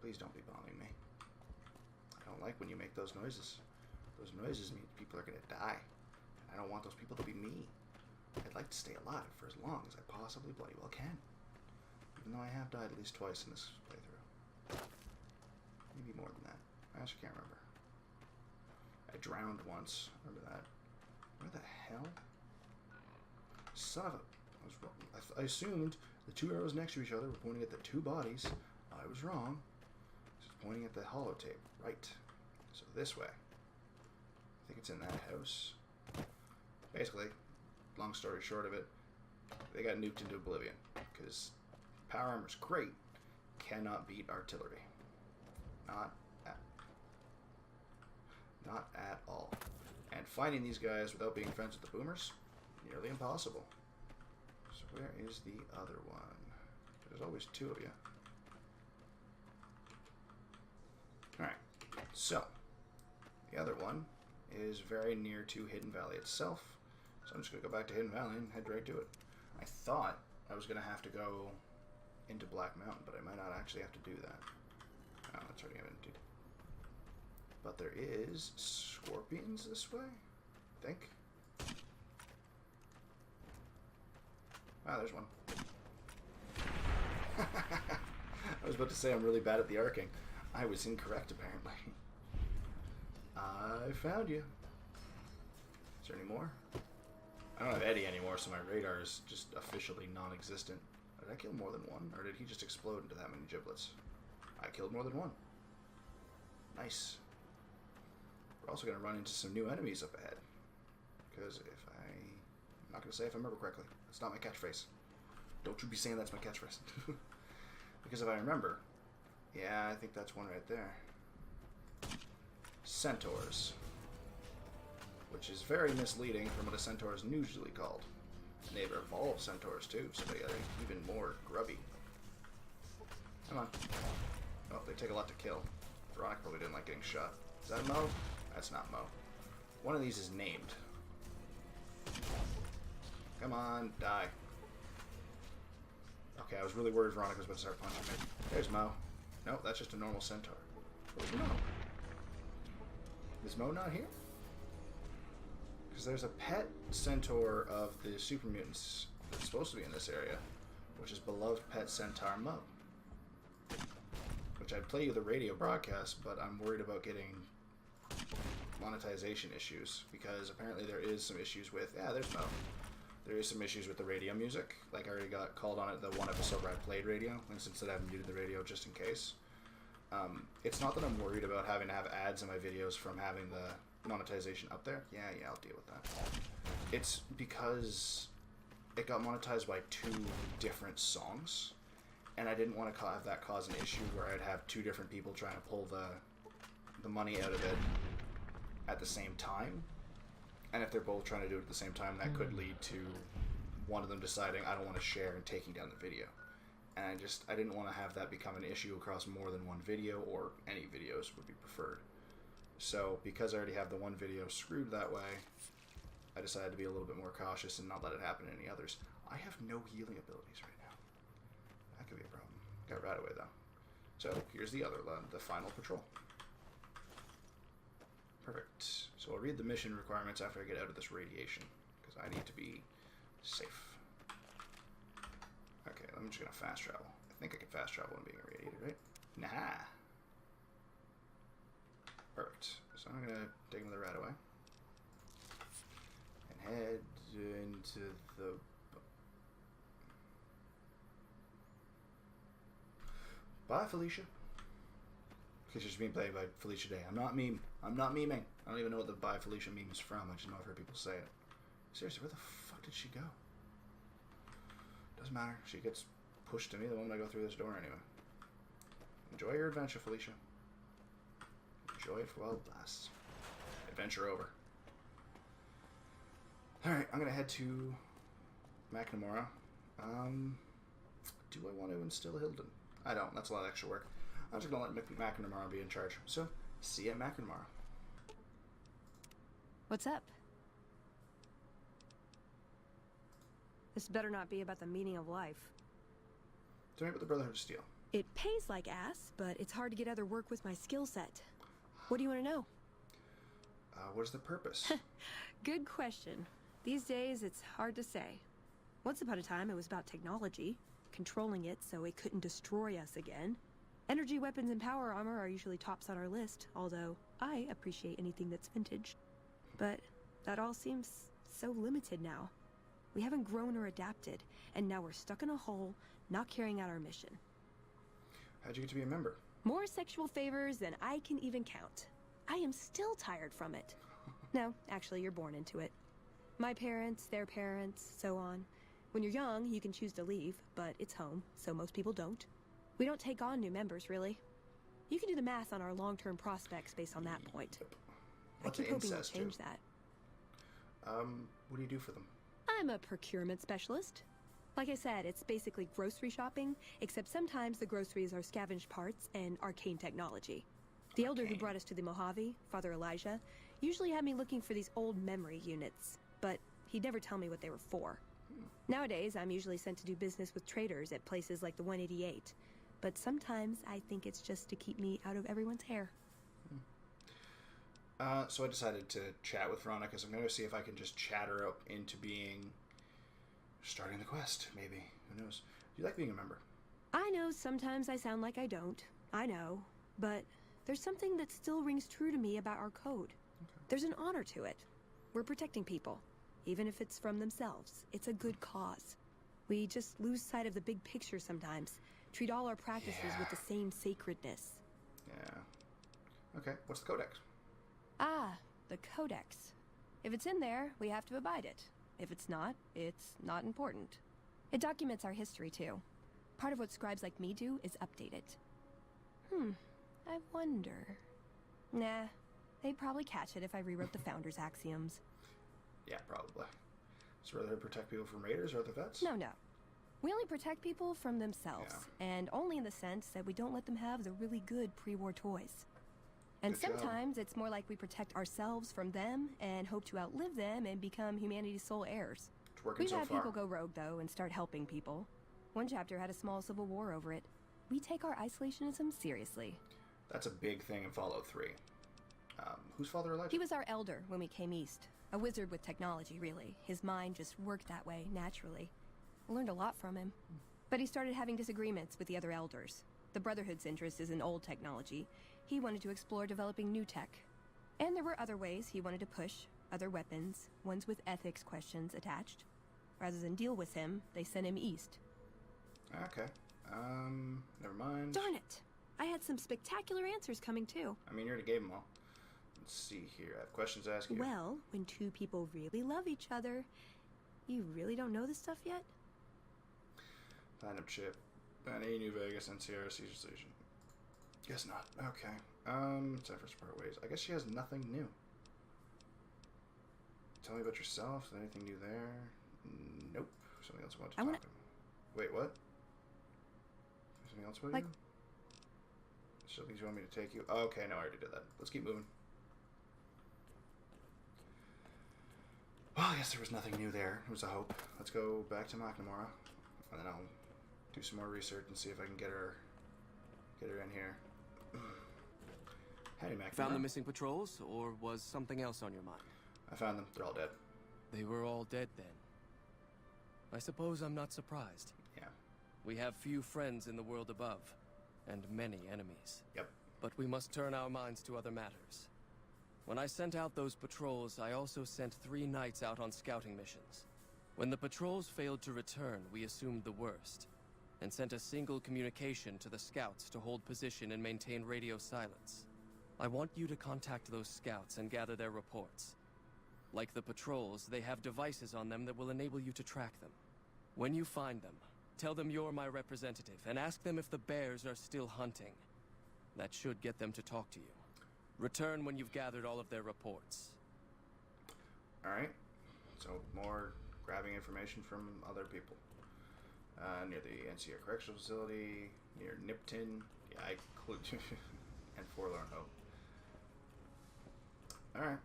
Please don't be bombing me. I don't like when you make those noises. Those noises mean people are going to die. And I don't want those people to be me. I'd like to stay alive for as long as I possibly bloody well can. Even though I have died at least twice in this playthrough. Maybe more than that. I actually can't remember. I drowned once. Remember that? Where the hell? Son of a... I was wrong. I assumed the two arrows next to each other were pointing at the two bodies. I was wrong. It's pointing at the holotape. Right. So this way. I think it's in that house. Basically, long story short of it, they got nuked into oblivion. Because power armor's great. Cannot beat artillery. Not at all. And finding these guys without being friends with the boomers, nearly impossible. So where is the other one? There's always two of you. Alright, so the other one is very near to Hidden Valley itself. So I'm just going to go back to Hidden Valley and head right to it. I thought I was going to have to go into Black Mountain, but I might not actually have to do that. Oh, that's already emptied. But there is scorpions this way, I think. Ah, there's one. I was about to say I'm really bad at the arcing. I was incorrect, apparently. I found you. Is there any more? I don't have Eddie anymore, so my radar is just officially non-existent. Did I kill more than one, or did he just explode into that many giblets? I killed more than one. Nice. We're also going to run into some new enemies up ahead. Because I'm not going to say if I remember correctly. That's not my catchphrase. Don't you be saying that's my catchphrase. Because if I remember, yeah, I think that's one right there. Centaurs. Which is very misleading from what a centaur is usually called. And they've evolved centaurs too, so they are even more grubby. Come on. Oh, they take a lot to kill. Veronica probably didn't like getting shot. Is that Mo? That's not Mo. One of these is named. Come on, die. Okay, I was really worried Veronica was about to start punching me. There's Mo. Nope, that's just a normal centaur. Where's Mo? Is Mo not here? Because there's a pet centaur of the super mutants that's supposed to be in this area, which is beloved pet centaur Mo. Which I'd play you the radio broadcast, but I'm worried about getting monetization issues, because apparently there is some issues with, yeah, there's Mo. There is some issues with the radio music. Like, I already got called on it the one episode where I played radio, and since I haven't muted the radio just in case. It's not that I'm worried about having to have ads in my videos from having the monetization up there. Yeah, I'll deal with that. It's because it got monetized by 2 different songs, and I didn't want to have that cause an issue where I'd have 2 different people trying to pull the money out of it at the same time. And if they're both trying to do it at the same time, that could lead to one of them deciding I don't want to share and taking down the video. And I didn't want to have that become an issue across more than one video, or any videos would be preferred. So because I already have the one video screwed that way, I decided to be a little bit more cautious and not let it happen to any others. I have no healing abilities right now. That could be a problem. Got right away though. So here's the final patrol. Perfect. So I'll read the mission requirements after I get out of this radiation, because I need to be safe. Okay, I'm just going to fast travel. I think I can fast travel when being irradiated, right? Nah. Perfect. So I'm going to take him the right away. And head into the... Bye, Felicia. Because she's being played by Felicia Day. I'm not memeing. I don't even know what the Bye Felicia meme is from. I just know I've heard people say it. Seriously, where the fuck did she go? Doesn't matter. She gets pushed to me the moment I go through this door anyway. Enjoy your adventure, Felicia. Enjoy it for while it lasts. Adventure over. Alright, I'm going to head to McNamara. Do I want to instill Hilden? I don't. That's a lot of extra work. I'm just going to let McNamara be in charge. So, see you at McNamara. What's up? This better not be about the meaning of life. Tell me about the Brotherhood of Steel. It pays like ass, but it's hard to get other work with my skill set. What do you want to know? What is the purpose? Good question. These days, it's hard to say. Once upon a time, it was about technology, controlling it so it couldn't destroy us again. Energy weapons and power armor are usually tops on our list, although I appreciate anything that's vintage. But that all seems so limited now. We haven't grown or adapted, and now we're stuck in a hole, not carrying out our mission. How'd you get to be a member? More sexual favors than I can even count. I am still tired from it. No, actually, you're born into it. My parents, their parents, so on. When you're young, you can choose to leave, but it's home, so most people don't. We don't take on new members, really. You can do the math on our long-term prospects based on that point. What's I keep hoping we'll incest change do? that. What do you do for them? I'm a procurement specialist. Like I said, it's basically grocery shopping, except sometimes the groceries are scavenged parts and arcane technology. The elder who brought us to the Mojave, Father Elijah, usually had me looking for these old memory units, but he'd never tell me what they were for. Nowadays, I'm usually sent to do business with traders at places like the 188. But sometimes I think it's just to keep me out of everyone's hair. So I decided to chat with Veronica, so I'm going to see if I can just chat her up into starting the quest, maybe. Who knows? Do you like being a member? I know sometimes I sound like I don't. I know. But there's something that still rings true to me about our code. Okay. There's an honor to it. We're protecting people. Even if it's from themselves. It's a good cause. We just lose sight of the big picture sometimes. Treat all our practices with the same sacredness. Yeah. Okay, what's the codex? Ah, the codex. If it's in there, we have to abide it. If it's not important. It documents our history, too. Part of what scribes like me do is update it. I wonder... Nah, they'd probably catch it if I rewrote the Founder's axioms. Yeah, probably. So rather protect people from raiders or other threats? No. We only protect people from themselves, and only in the sense that we don't let them have the really good pre-war toys. And good sometimes it's more like we protect ourselves from them and hope to outlive them and become humanity's sole heirs. It's working We've so had far. people go rogue, though, and start helping people. One chapter had a small civil war over it. We take our isolationism seriously. That's a big thing in Fallout 3. Who's Father Elijah? He was our elder when we came east. A wizard with technology, really. His mind just worked that way, naturally. I learned a lot from him. But he started having disagreements with the other elders. The Brotherhood's interest is in old technology. He wanted to explore developing new tech. And there were other ways he wanted to push, other weapons, ones with ethics questions attached. Rather than deal with him, they sent him east. Okay. Never mind. Darn it! I had some spectacular answers coming, too. I mean, you already gave them all. Let's see here. I have questions to ask you. Well, when two people really love each other, you really don't know this stuff yet? Platinum chip. Banny, New Vegas, NCR, Caesar Station. Guess not. Okay. It's time for us to part ways. I guess she has nothing new. Tell me about yourself. Is there anything new there? Nope. Something else I want to talk about. Wait, what? Something else about you? Something you want me to take you? Oh, okay, no, I already did that. Let's keep moving. Well, I guess there was nothing new there. It was a hope. Let's go back to McNamara, and then I'll do some more research and see if I can get her in here. Hey, McNamara. Found the missing patrols, or was something else on your mind? I found them. They're all dead. They were all dead then. I suppose I'm not surprised. Yeah. We have few friends in the world above, and many enemies. Yep. But we must turn our minds to other matters. When I sent out those patrols, I also sent 3 knights out on scouting missions. When the patrols failed to return, we assumed the worst, and sent a single communication to the scouts to hold position and maintain radio silence. I want you to contact those scouts and gather their reports. Like the patrols, they have devices on them that will enable you to track them. When you find them, tell them you're my representative, and ask them if the bears are still hunting. That should get them to talk to you. Return when you've gathered all of their reports. Alright. So, more grabbing information from other people. Near the NCR Correctional Facility, near Nipton. Yeah, I include... and Forlorn Hope. Alright.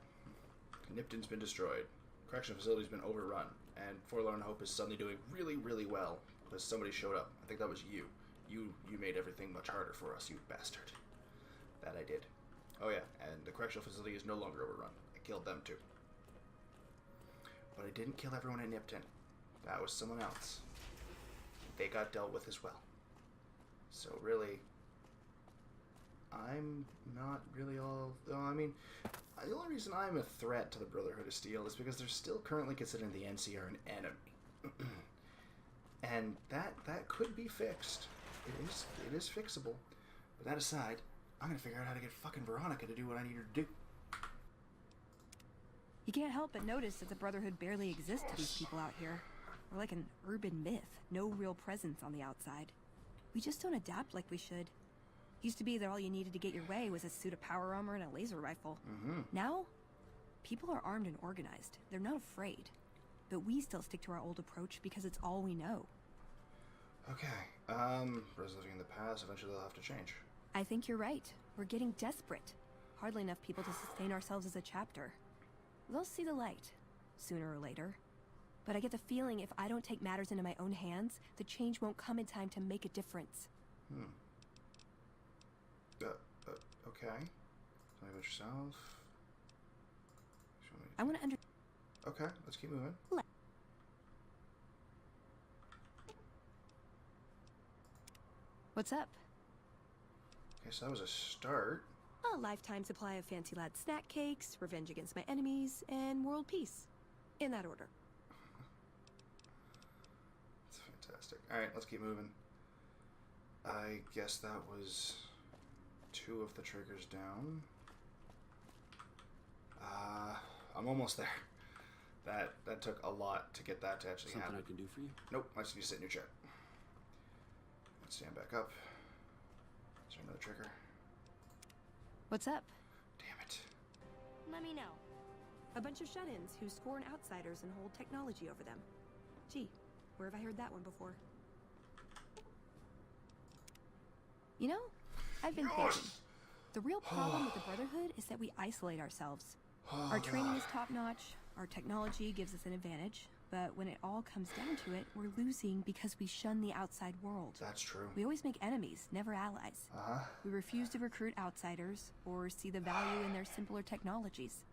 Nipton's been destroyed. Correctional Facility's been overrun. And Forlorn Hope is suddenly doing really, really well. Because somebody showed up. I think that was you. You made everything much harder for us, you bastard. That I did. Oh yeah, and the correctional facility is no longer overrun. I killed them too. But I didn't kill everyone in Nipton. That was someone else. They got dealt with as well. So really, I'm not really all... I mean, the only reason I'm a threat to the Brotherhood of Steel is because they're still currently considering the NCR an enemy. And that could be fixed. It is fixable. But that aside, I'm gonna figure out how to get fucking Veronica to do what I need her to do. You can't help but notice that the Brotherhood barely exists to these people out here. We're like an urban myth, no real presence on the outside. We just don't adapt like we should. Used to be that all you needed to get your way was a suit of power armor and a laser rifle. Now, people are armed and organized. They're not afraid. But we still stick to our old approach because it's all we know. Okay, Bro's living in the past, eventually they'll have to change. I think you're right. We're getting desperate. Hardly enough people to sustain ourselves as a chapter. They'll see the light, sooner or later. but I get the feeling if I don't take matters into my own hands, the change won't come in time to make a difference. Okay. Tell me about yourself. I want to Okay, let's keep moving. What's up? Okay, so that was a start. A lifetime supply of Fancy Lad snack cakes, revenge against my enemies, and world peace. In that order. That's fantastic. Alright, let's keep moving. I guess that was 2 of the triggers down. I'm almost there. That took a lot to get that to actually happen. Something I can do for you? Nope, I just need to sit in your chair. Let's stand back up. Is there another trigger? What's up? Damn it. Let me know. A bunch of shut-ins who scorn outsiders and hold technology over them. Gee, where have I heard that one before? You know, I've been thinking. The real problem with the Brotherhood is that we isolate ourselves. Our training is top-notch, our technology gives us an advantage, but when it all comes down to it, we're losing because we shun the outside world. That's true. We always make enemies, never allies. We refuse to recruit outsiders or see the value in their simpler technologies.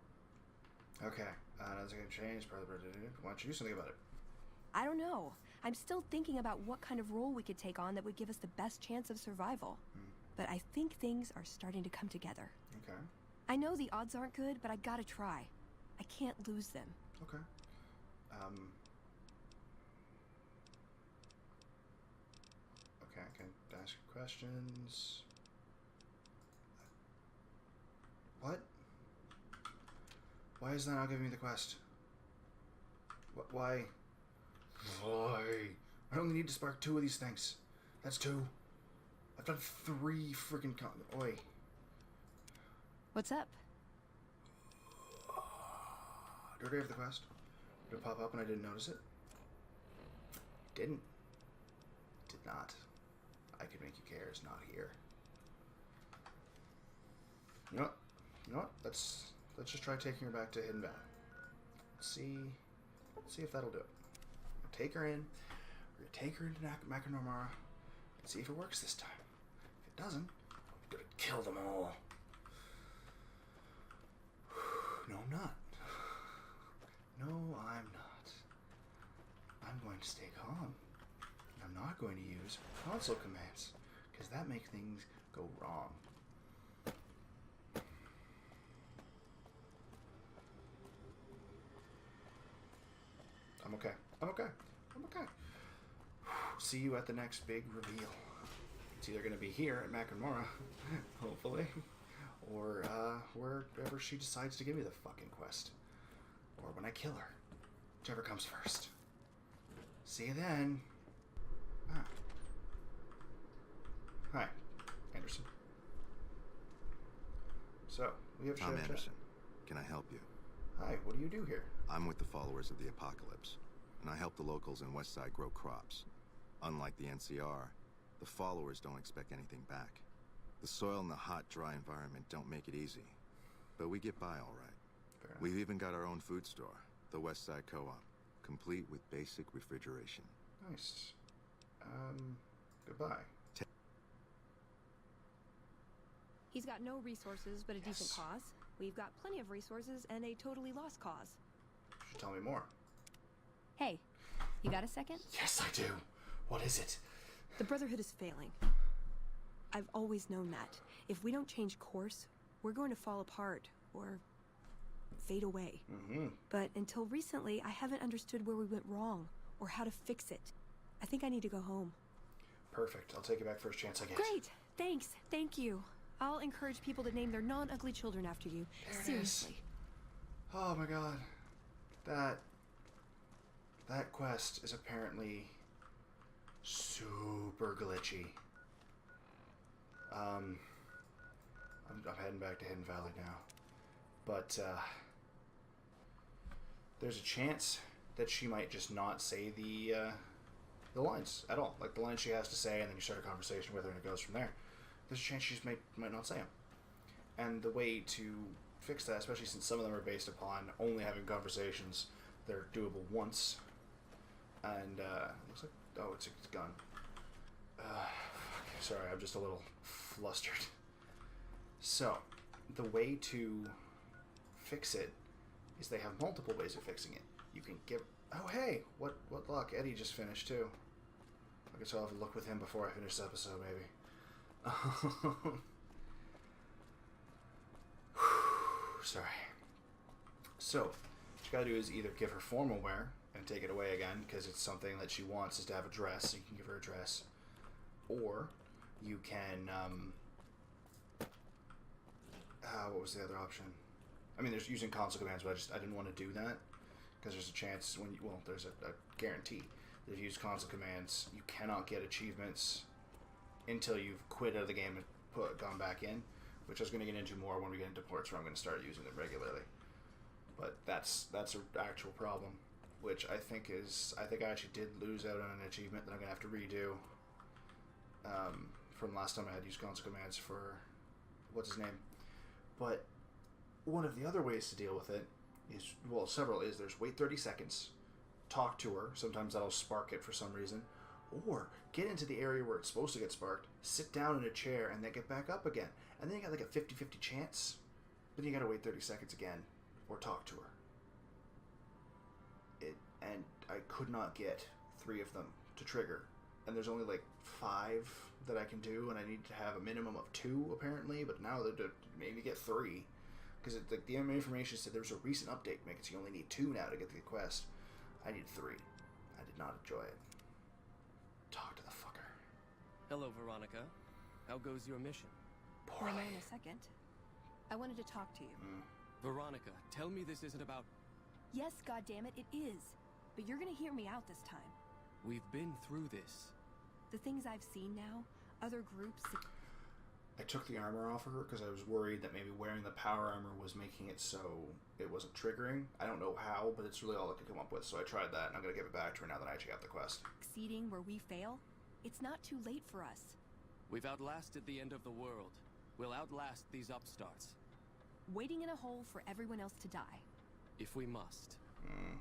Okay, that's gonna change, brother. Why don't you do something about it? I don't know. I'm still thinking about what kind of role we could take on that would give us the best chance of survival. But I think things are starting to come together. Okay. I know the odds aren't good, but I gotta try. I can't lose them. Okay. Okay, I can ask questions. What? Why is that not giving me the quest? Why? Why? I only need to spark 2 of these things. That's 2. I've done 3 freaking Oi. What's up? Did I have the quest? Did it pop up and I didn't notice it? Didn't. Did not. I could make you care. It's not here. You know what? You know what? Let's just try taking her back to Hidden Valley. See if that'll do it. We'll take her in. We're gonna take her into Macanomara and see if it works this time. If it doesn't, I'm gonna kill them all. No, I'm not. No, I'm not. I'm going to stay calm. And I'm not going to use console commands, because that makes things go wrong. I'm okay. I'm okay. I'm okay. See you at the next big reveal. It's either going to be here at Macanomara, hopefully, or wherever she decides to give me the fucking quest. Or when I kill her. Whichever comes first. See you then. Ah. Hi, Anderson. So, we have Tom Anderson. Can I help you? Hi, what do you do here? I'm with the followers of the Apocalypse, and I help the locals in Westside grow crops. Unlike the NCR, the followers don't expect anything back. The soil and the hot, dry environment don't make it easy, but we get by all right. Fair enough. We've even got our own food store, the Westside Co-op, complete with basic refrigeration. Nice. Goodbye. He's got no resources but a decent cause. We've got plenty of resources and a totally lost cause. You should tell me more. Hey, you got a second? Yes, I do. What is it? The Brotherhood is failing. I've always known that. If we don't change course, we're going to fall apart, or fade away. But until recently, I haven't understood where we went wrong, or how to fix it. I think I need to go home. Perfect. I'll take you back first chance I get. Great! Thanks. Thank you. I'll encourage people to name their non-ugly children after you. There it Seriously. is. Oh my god. That quest is apparently super glitchy. I'm heading back to Hidden Valley now. But, there's a chance that she might just not say the lines at all. Like, the lines she has to say, and then you start a conversation with her and it goes from there. There's a chance she just might not say them. And the way to fix that, especially since some of them are based upon only having conversations that are doable once, And looks like, oh, it's a gun. Sorry, I'm just a little flustered. So, the way to fix it is they have multiple ways of fixing it. You can give... Oh, hey! What luck. Eddie just finished, too. I guess I'll have a look with him before I finish this episode, maybe. Sorry. So, what you gotta do is either give her formal wear and take it away again, because it's something that she wants is to have a dress, so you can give her a dress. Or, you can, what was the other option? I mean, there's using console commands, but I didn't want to do that, because there's a chance when you, well, there's a guarantee that if you use console commands, you cannot get achievements until you've quit out of the game and gone back in, which I was going to get into more when we get into ports where I'm going to start using them regularly. But that's an actual problem, which I think I actually did lose out on an achievement that I'm going to have to redo from last time I had used console commands for, what's his name? But one of the other ways to deal with it is, well, several is, there's wait 30 seconds, talk to her, sometimes that'll spark it for some reason, or get into the area where it's supposed to get sparked, sit down in a chair, and then get back up again. And then you got like a 50-50 chance, but you gotta wait 30 seconds again, or talk to her. And I could not get 3 of them to trigger. And there's only like 5 that I can do, and I need to have a minimum of 2 apparently, but now they maybe get 3. Because the information said there was a recent update making so you only need 2 now to get the quest. I need 3. I did not enjoy it. Talk to the fucker. Hello, Veronica. How goes your mission? Poorly. Hold on a second. I wanted to talk to you. Veronica, tell me this isn't about... Yes, goddammit, it is. But you're gonna hear me out this time. We've been through this. The things I've seen now, other groups... I took the armor off of her because I was worried that maybe wearing the power armor was making it so it wasn't triggering. I don't know how, but it's really all I could come up with. So I tried that, and I'm going to give it back to her now that I actually got the quest. Succeeding where we fail, it's not too late for us. We've outlasted the end of the world. We'll outlast these upstarts. Waiting in a hole for everyone else to die. If we must.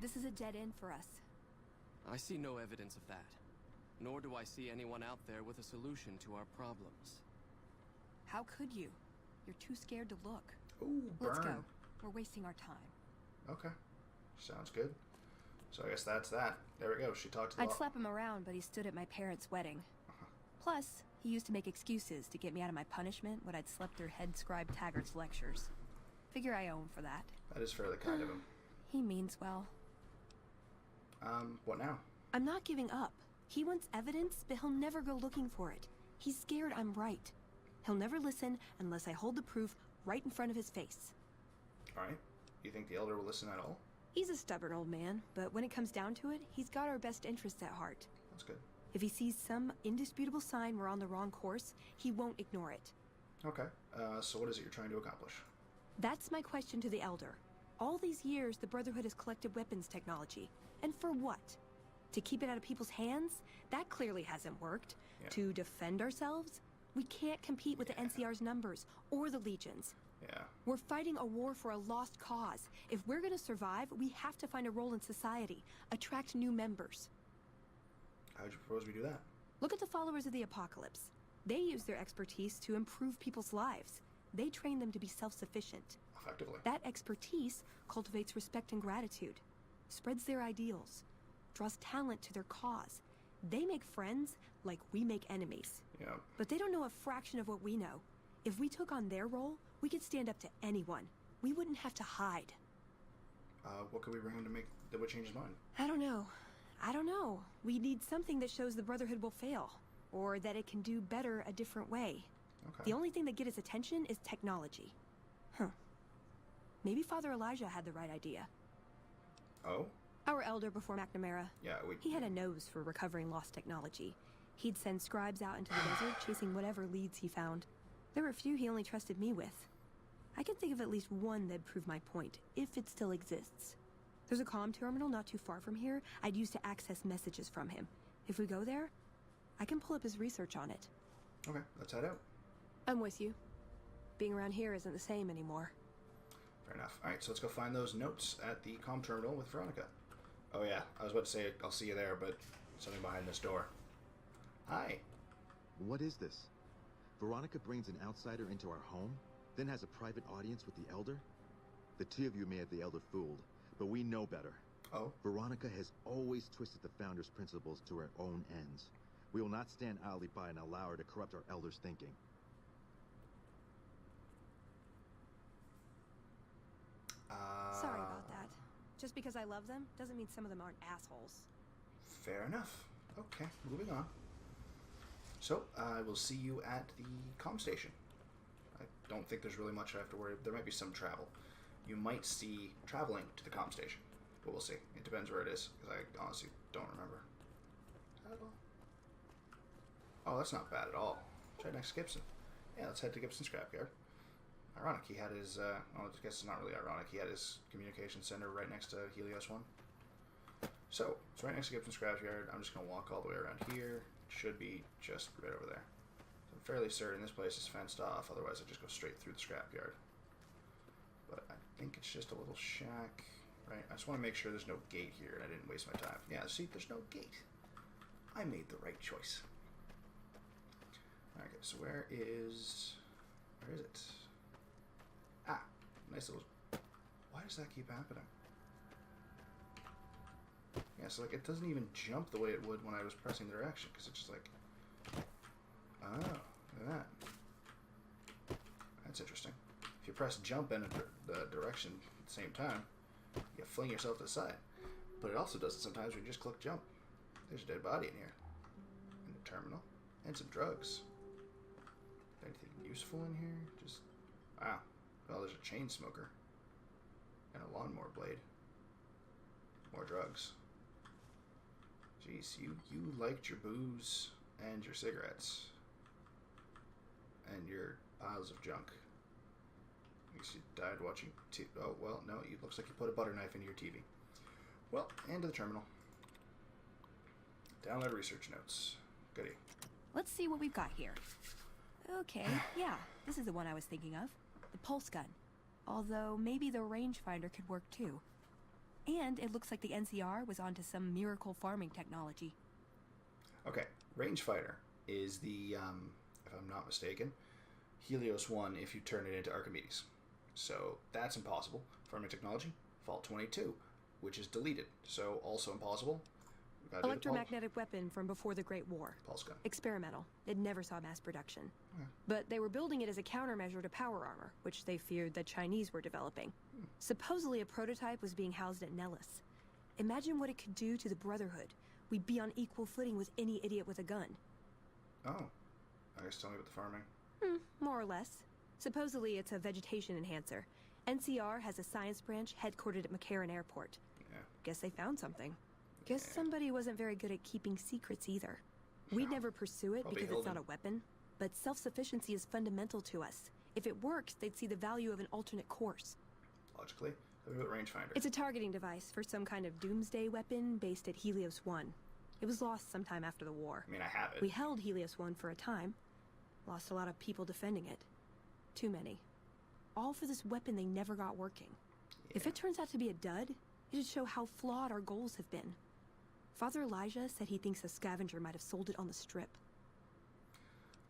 This is a dead end for us. I see no evidence of that. Nor do I see anyone out there with a solution to our problems. How could you? You're too scared to look. Ooh, burn. Let's go. We're wasting our time. Okay. Sounds good. So I guess that's that. There we go. She talked to the I'd slap him around, but he stood at my parents' wedding. Plus, he used to make excuses to get me out of my punishment when I'd slept through Head Scribe Taggart's lectures. Figure I owe him for that. That is fairly kind of him. He means well. What now? I'm not giving up. He wants evidence, but he'll never go looking for it. He's scared I'm right. He'll never listen unless I hold the proof right in front of his face. Alright. You think the Elder will listen at all? He's a stubborn old man, but when it comes down to it, he's got our best interests at heart. That's good. If he sees some indisputable sign we're on the wrong course, he won't ignore it. Okay. So what is it you're trying to accomplish? That's my question to the Elder. All these years, the Brotherhood has collected weapons technology. And for what? To keep it out of people's hands? That clearly hasn't worked. Yeah. To defend ourselves? We can't compete with the NCR's numbers, or the Legion's. Yeah. We're fighting a war for a lost cause. If we're gonna survive, we have to find a role in society, attract new members. How would you propose we do that? Look at the followers of the Apocalypse. They use their expertise to improve people's lives. They train them to be self-sufficient. Effectively. That expertise cultivates respect and gratitude, spreads their ideals, draws talent to their cause. They make friends like we make enemies. Yeah. But they don't know a fraction of what we know. If we took on their role, we could stand up to anyone. We wouldn't have to hide. What could we bring him to make that would change his mind? I don't know. We need something that shows the Brotherhood will fail, or that it can do better a different way. Okay. The only thing that gets its attention is technology. Maybe Father Elijah had the right idea. Oh? Our elder before McNamara. Yeah, He had a nose for recovering lost technology. He'd send scribes out into the desert chasing whatever leads he found. There were a few he only trusted me with. I can think of at least one that'd prove my point, if it still exists. There's a comm terminal not too far from here I'd use to access messages from him. If we go there, I can pull up his research on it. Okay, let's head out. I'm with you. Being around here isn't the same anymore. Fair enough. Alright, so let's go find those notes at the comm terminal with Veronica. Oh yeah, I was about to say I'll see you there, but something behind this door. Hi. What is this? Veronica brings an outsider into our home, then has a private audience with the Elder? The two of you may have the Elder fooled, but we know better. Oh? Veronica has always twisted the Founder's principles to her own ends. We will not stand idly by and allow her to corrupt our Elder's thinking. Sorry about that. Just because I love them doesn't mean some of them aren't assholes. Fair enough. Okay, moving on. So, I will see you at the comm station. I don't think there's really much I have to worry. There might be some travel. You might see traveling to the comm station, but we'll see. It depends where it is, because I honestly don't remember at all. Oh, that's not bad at all. It's right next to Gibson. Yeah, let's head to Gibson Scrapyard. Ironic, he had his, I guess it's not really ironic, he had his communication center right next to Helios 1. So, it's right next to Gibson Scrapyard. I'm just going to walk all the way around here. It should be just right over there. So I'm fairly certain this place is fenced off, otherwise I just go straight through the scrapyard. But I think it's just a little shack, right? I just want to make sure there's no gate here and I didn't waste my time. Yeah, see, there's no gate. I made the right choice. Okay, so where is it? Ah, nice little... Why does that keep happening? Yeah, so like it doesn't even jump the way it would when I was pressing the direction, because it's just like... Oh, look at that. That's interesting. If you press jump in the direction at the same time, you fling yourself to the side. But it also does it sometimes when you just click jump. There's a dead body in here. And a terminal. And some drugs. Anything useful in here? Just... Wow. Well, there's a chain smoker. And a lawnmower blade. More drugs. Jeez, you liked your booze and your cigarettes. And your piles of junk. I guess you died watching oh, well, no, it looks like you put a butter knife into your TV. Well, and to the terminal. Download research notes. Goody. Let's see what we've got here. Okay, yeah, this is the one I was thinking of. The pulse gun. Although, maybe the rangefinder could work too. And it looks like the NCR was onto some miracle farming technology. Okay, rangefinder is the, if I'm not mistaken, Helios 1 if you turn it into Archimedes. So that's impossible. Farming technology, Fault 22, which is deleted. So also impossible. Electromagnetic weapon from before the Great War. Pulse gun. Experimental. It never saw mass production. Okay. But they were building it as a countermeasure to power armor, which they feared the Chinese were developing. Supposedly a prototype was being housed at Nellis. Imagine what it could do to the Brotherhood. We'd be on equal footing with any idiot with a gun. Oh. I guess tell me about the farming. More or less. Supposedly it's a vegetation enhancer. NCR has a science branch headquartered at McCarran Airport. Yeah. Guess they found something. Guess somebody wasn't very good at keeping secrets either. We'd never pursue it because it's not a weapon, but self-sufficiency is fundamental to us. If it works, they'd see the value of an alternate course. Logically. Tell me about rangefinder. It's a targeting device for some kind of doomsday weapon based at Helios 1. It was lost sometime after the war. I mean, I have it. We held Helios 1 for a time. Lost a lot of people defending it. Too many. All for this weapon they never got working. Yeah. If it turns out to be a dud, it'd show how flawed our goals have been. Father Elijah said he thinks a scavenger might have sold it on the strip.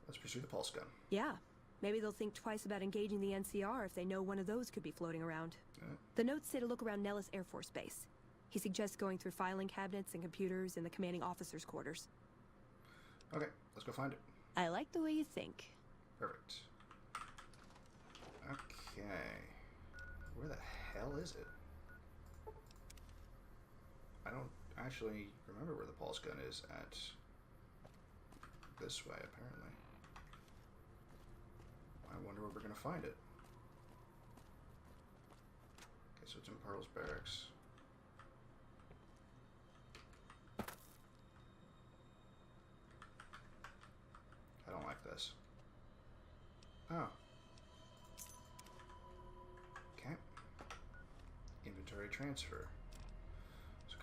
Let's pursue the pulse gun. Yeah. Maybe they'll think twice about engaging the NCR if they know one of those could be floating around. The notes say to look around Nellis Air Force Base. He suggests going through filing cabinets and computers in the commanding officer's quarters. Okay, let's go find it. I like the way you think. Perfect. Okay. Where the hell is it? I don't actually remember where the pulse gun is at. This way, apparently. I wonder where we're gonna find it. Okay, so it's in Pearl's barracks. I don't like this. Oh. Okay. Inventory transfer.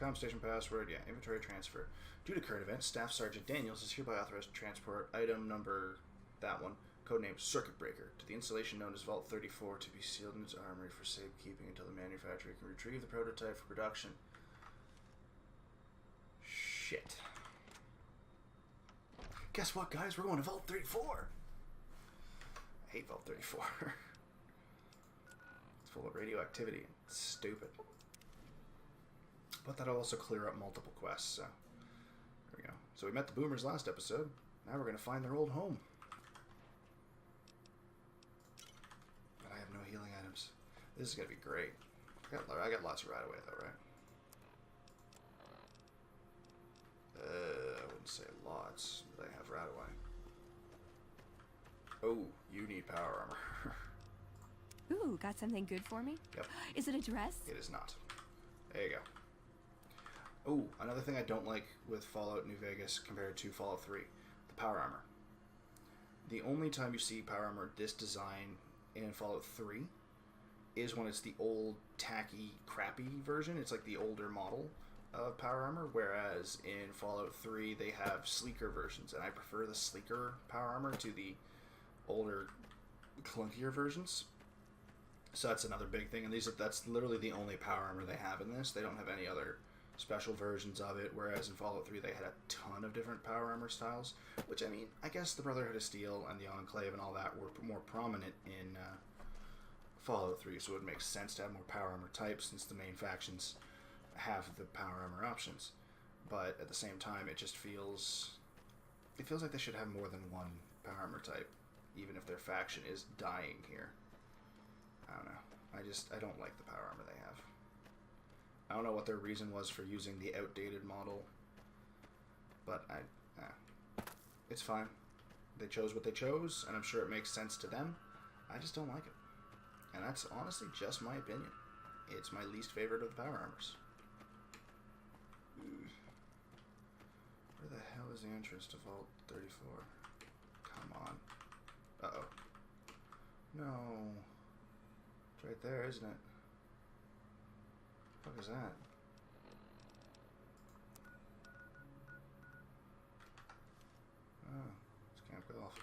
Comm station password, yeah, inventory transfer. Due to current events, Staff Sergeant Daniels is hereby authorized to transport item number, that one, codenamed Circuit Breaker, to the installation known as Vault 34 to be sealed in its armory for safekeeping until the manufacturer can retrieve the prototype for production. Shit. Guess what, guys? We're going to Vault 34. I hate Vault 34. It's full of radioactivity. It's stupid. But that'll also clear up multiple quests, so... There we go. So we met the Boomers last episode. Now we're going to find their old home. But I have no healing items. This is going to be great. I got lots of right away, though, right? I wouldn't say lots, but I have right away. Oh, you need power armor. Ooh, got something good for me? Yep. Is it a dress? It is not. There you go. Oh, another thing I don't like with Fallout New Vegas compared to Fallout 3, the power armor. The only time you see power armor this design in Fallout 3 is when it's the old, tacky, crappy version. It's like the older model of power armor, whereas in Fallout 3 they have sleeker versions, and I prefer the sleeker power armor to the older, clunkier versions. So that's another big thing, and that's literally the only power armor they have in this. They don't have any other special versions of it, whereas in Fallout 3 they had a ton of different power armor styles, which, I mean, I guess the Brotherhood of Steel and the Enclave and all that were more prominent in Fallout 3, so it would make sense to have more power armor types since the main factions have the power armor options. But at the same time, it just feels like they should have more than one power armor type, even if their faction is dying here. I don't know. I don't like the power armor they have. I don't know what their reason was for using the outdated model, but it's fine. They chose what they chose, and I'm sure it makes sense to them. I just don't like it. And that's honestly just my opinion. It's my least favorite of the power armors. Where the hell is the entrance to Vault 34? Come on. Uh-oh. No. It's right there, isn't it? What is that? Oh, it's Camp Golf.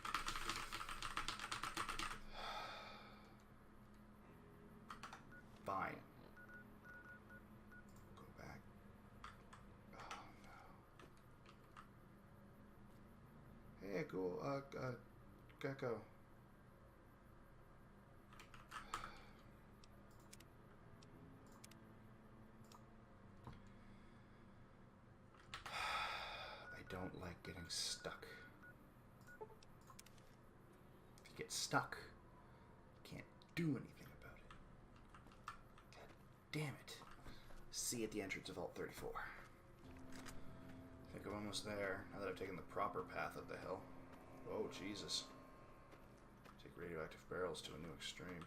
Fine. Go back. Oh no. Hey, cool. Gecko. I don't like getting stuck. If you get stuck, you can't do anything about it. God damn it. See you at the entrance of Vault 34. I think I'm almost there, now that I've taken the proper path up the hill. Oh, Jesus. Take radioactive barrels to a new extreme.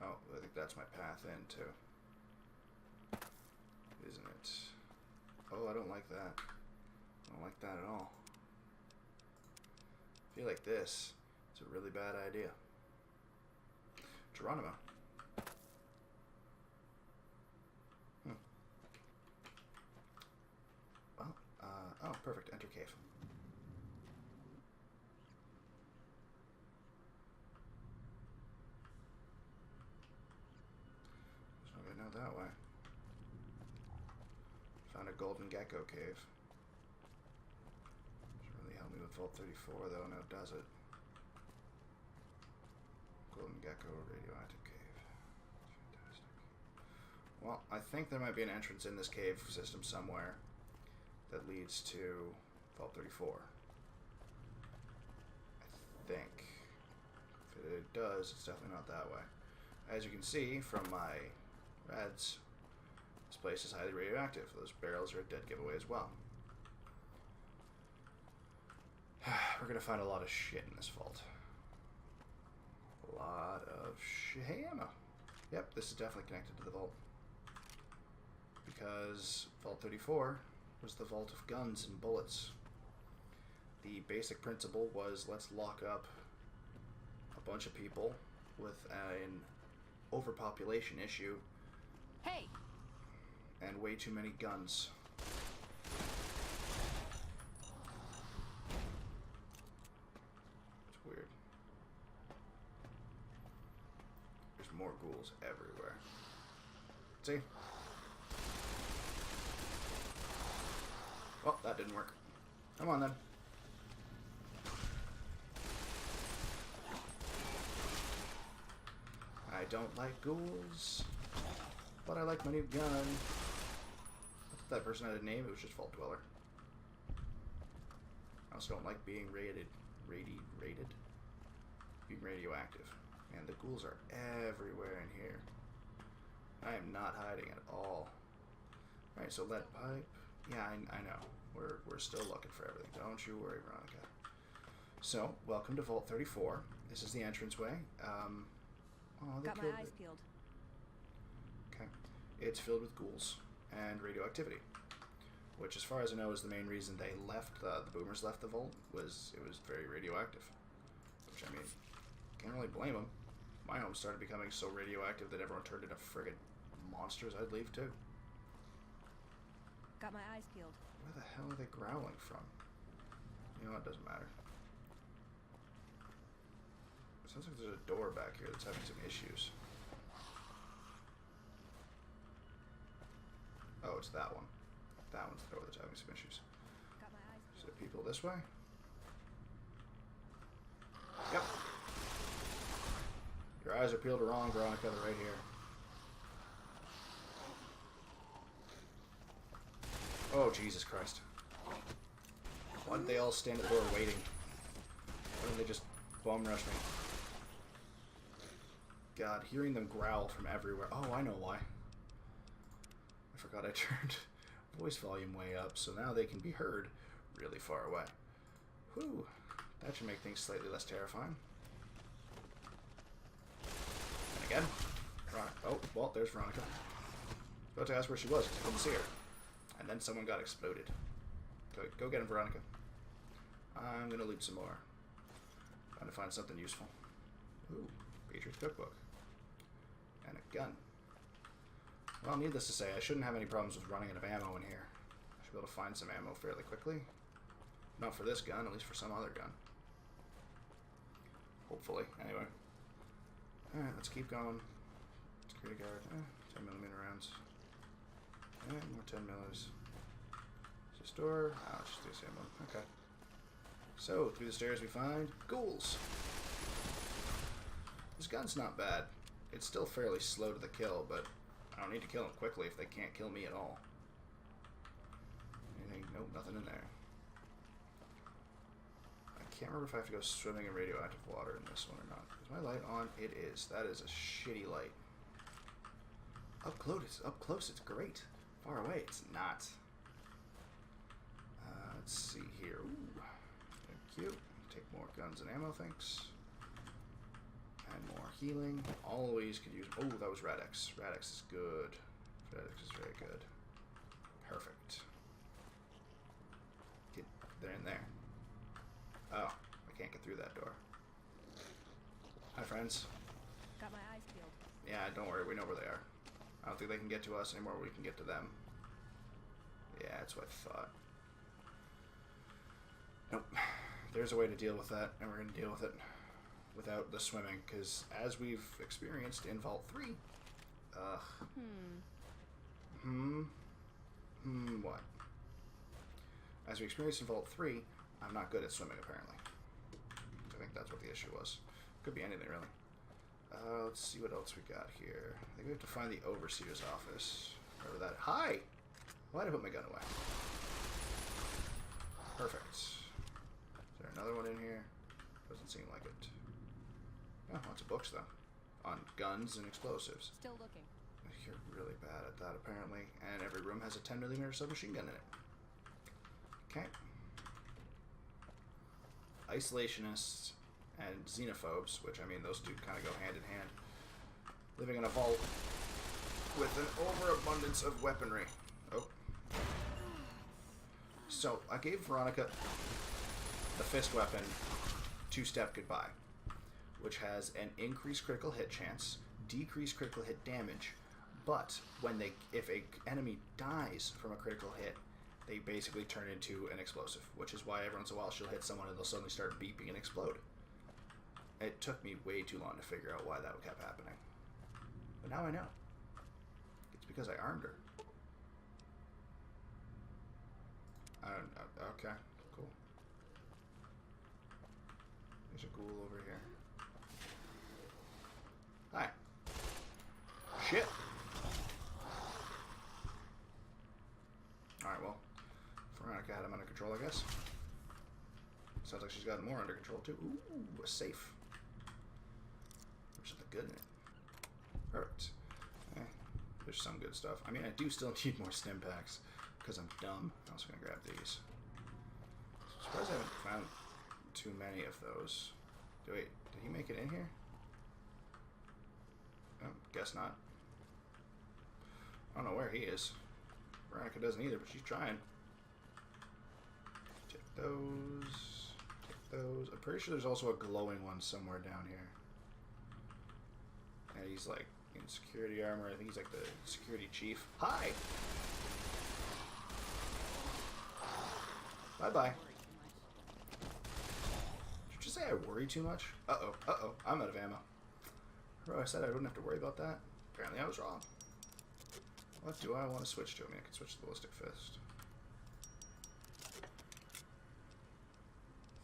Oh, I think that's my path in, too. Isn't it? Oh, I don't like that. I don't like that at all. I feel like this is a really bad idea. Geronimo. Well, oh, perfect. Enter cave. There's no way to know that way. Found a golden gecko cave. Doesn't really help me with Vault 34 though, now does it? Golden gecko radioactive cave. Fantastic. Well, I think there might be an entrance in this cave system somewhere that leads to Vault 34. I think. If it does, it's definitely not that way. As you can see from my rads, this place is highly radioactive. Those barrels are a dead giveaway as well. We're gonna find a lot of shit in this vault. A lot of shit. Hey, ammo. Yep, this is definitely connected to the vault. Because Vault 34 was the vault of guns and bullets. The basic principle was, let's lock up a bunch of people with an overpopulation issue. Hey! And way too many guns. It's weird. There's more ghouls everywhere. See? Well, that didn't work. Come on, then. I don't like ghouls, but I like my new gun. I thought that person had a name, it was just Vault Dweller. I also don't like being rated. Being radioactive. And the ghouls are everywhere in here. I am not hiding at all. Alright, so lead pipe. Yeah, I know. We're still looking for everything. Don't you worry, Veronica. So, welcome to Vault 34. This is the entranceway. They Got my killed eyes it. peeled. Okay. It's filled with ghouls and radioactivity. Which, as far as I know, is the main reason they left, the boomers left the vault, was it was very radioactive. Which, I mean, can't really blame them. My home started becoming so radioactive that everyone turned into friggin' monsters. I'd leave too. Got my eyes peeled. Where the hell are they growling from? You know what, doesn't matter. Sounds like there's a door back here that's having some issues. Oh, it's that one. That one's the door that's having some issues. Got my eyes Is peeled. there people this way? Yep. Your eyes are peeled wrong, Veronica. They're right here. Oh, Jesus Christ. Why did they all stand at the door waiting? Why didn't they just bomb rush me? God, hearing them growl from everywhere. Oh, I know why. I forgot I turned voice volume way up, so now they can be heard really far away. Whew. That should make things slightly less terrifying. And again. Veronica. Oh, well, there's Veronica. About to ask where she was because I couldn't see her. And then someone got exploded. Go get him, Veronica. I'm gonna loot some more. Trying to find something useful. Ooh, Patriot's Cookbook. And a gun. Well, needless to say, I shouldn't have any problems with running out of ammo in here. I should be able to find some ammo fairly quickly. Not for this gun, at least for some other gun. Hopefully, anyway. Alright, let's keep going. Security guard. 10mm rounds. And more 10mm. Is this door? Oh, it's just the same one. Okay. So, through the stairs we find ghouls. This gun's not bad. It's still fairly slow to the kill, but I don't need to kill them quickly if they can't kill me at all. Anything? Nope, nothing in there. I can't remember if I have to go swimming in radioactive water in this one or not. Is my light on? It is. That is a shitty light. Up close, it's great. Far away, it's not. Let's see here. Ooh, thank you. Take more guns and ammo, thanks. And more healing. Always could use. Oh, that was Radix. Radix is good. Radix is very good. Perfect. They're in there. Oh, I can't get through that door. Hi, friends. Got my eyes peeled. Yeah, don't worry. We know where they are. I don't think they can get to us anymore. We can get to them. Yeah, that's what I thought. Nope. There's a way to deal with that, and we're going to deal with it without the swimming, because as we've experienced in Vault 3... What? As we experienced in Vault 3, I'm not good at swimming, apparently. I think that's what the issue was. Could be anything, really. Let's see what else we got here. I think we have to find the Overseer's office. Wherever that... Hi! Why did I put my gun away? Perfect. Is there another one in here? Doesn't seem like it. Oh, lots of books, though. On guns and explosives. Still looking. You're really bad at that, apparently. And every room has a 10mm submachine gun in it. Okay. Isolationists and xenophobes, which, I mean, those two kind of go hand in hand. Living in a vault with an overabundance of weaponry. Oh. So, I gave Veronica the fist weapon two-step goodbye, which has an increased critical hit chance, decreased critical hit damage, but if a enemy dies from a critical hit, they basically turn into an explosive, which is why every once in a while she'll hit someone and they'll suddenly start beeping and explode. It took me way too long to figure out why that kept happening. But now I know. It's because I armed her. Okay, cool. There's a ghoul over here. Hi. Shit. Alright, well. Veronica had him under control, I guess. Sounds like she's got more under control, too. Ooh, a safe. There's something good in it. Perfect. There's some good stuff. I mean, I do still need more stim packs because I'm dumb. I'm also going to grab these. Surprised I haven't found too many of those. Wait, did he make it in here? Oh, guess not. I don't know where he is. Veronica doesn't either, but she's trying. Take those. Take those. I'm pretty sure there's also a glowing one somewhere down here. And he's like in security armor. I think he's like the security chief. Hi! Bye-bye. Did you just say I worry too much? Uh-oh. Uh-oh. I'm out of ammo. Remember I said I wouldn't have to worry about that? Apparently I was wrong. What do I want to switch to? I mean, I can switch to the Ballistic Fist.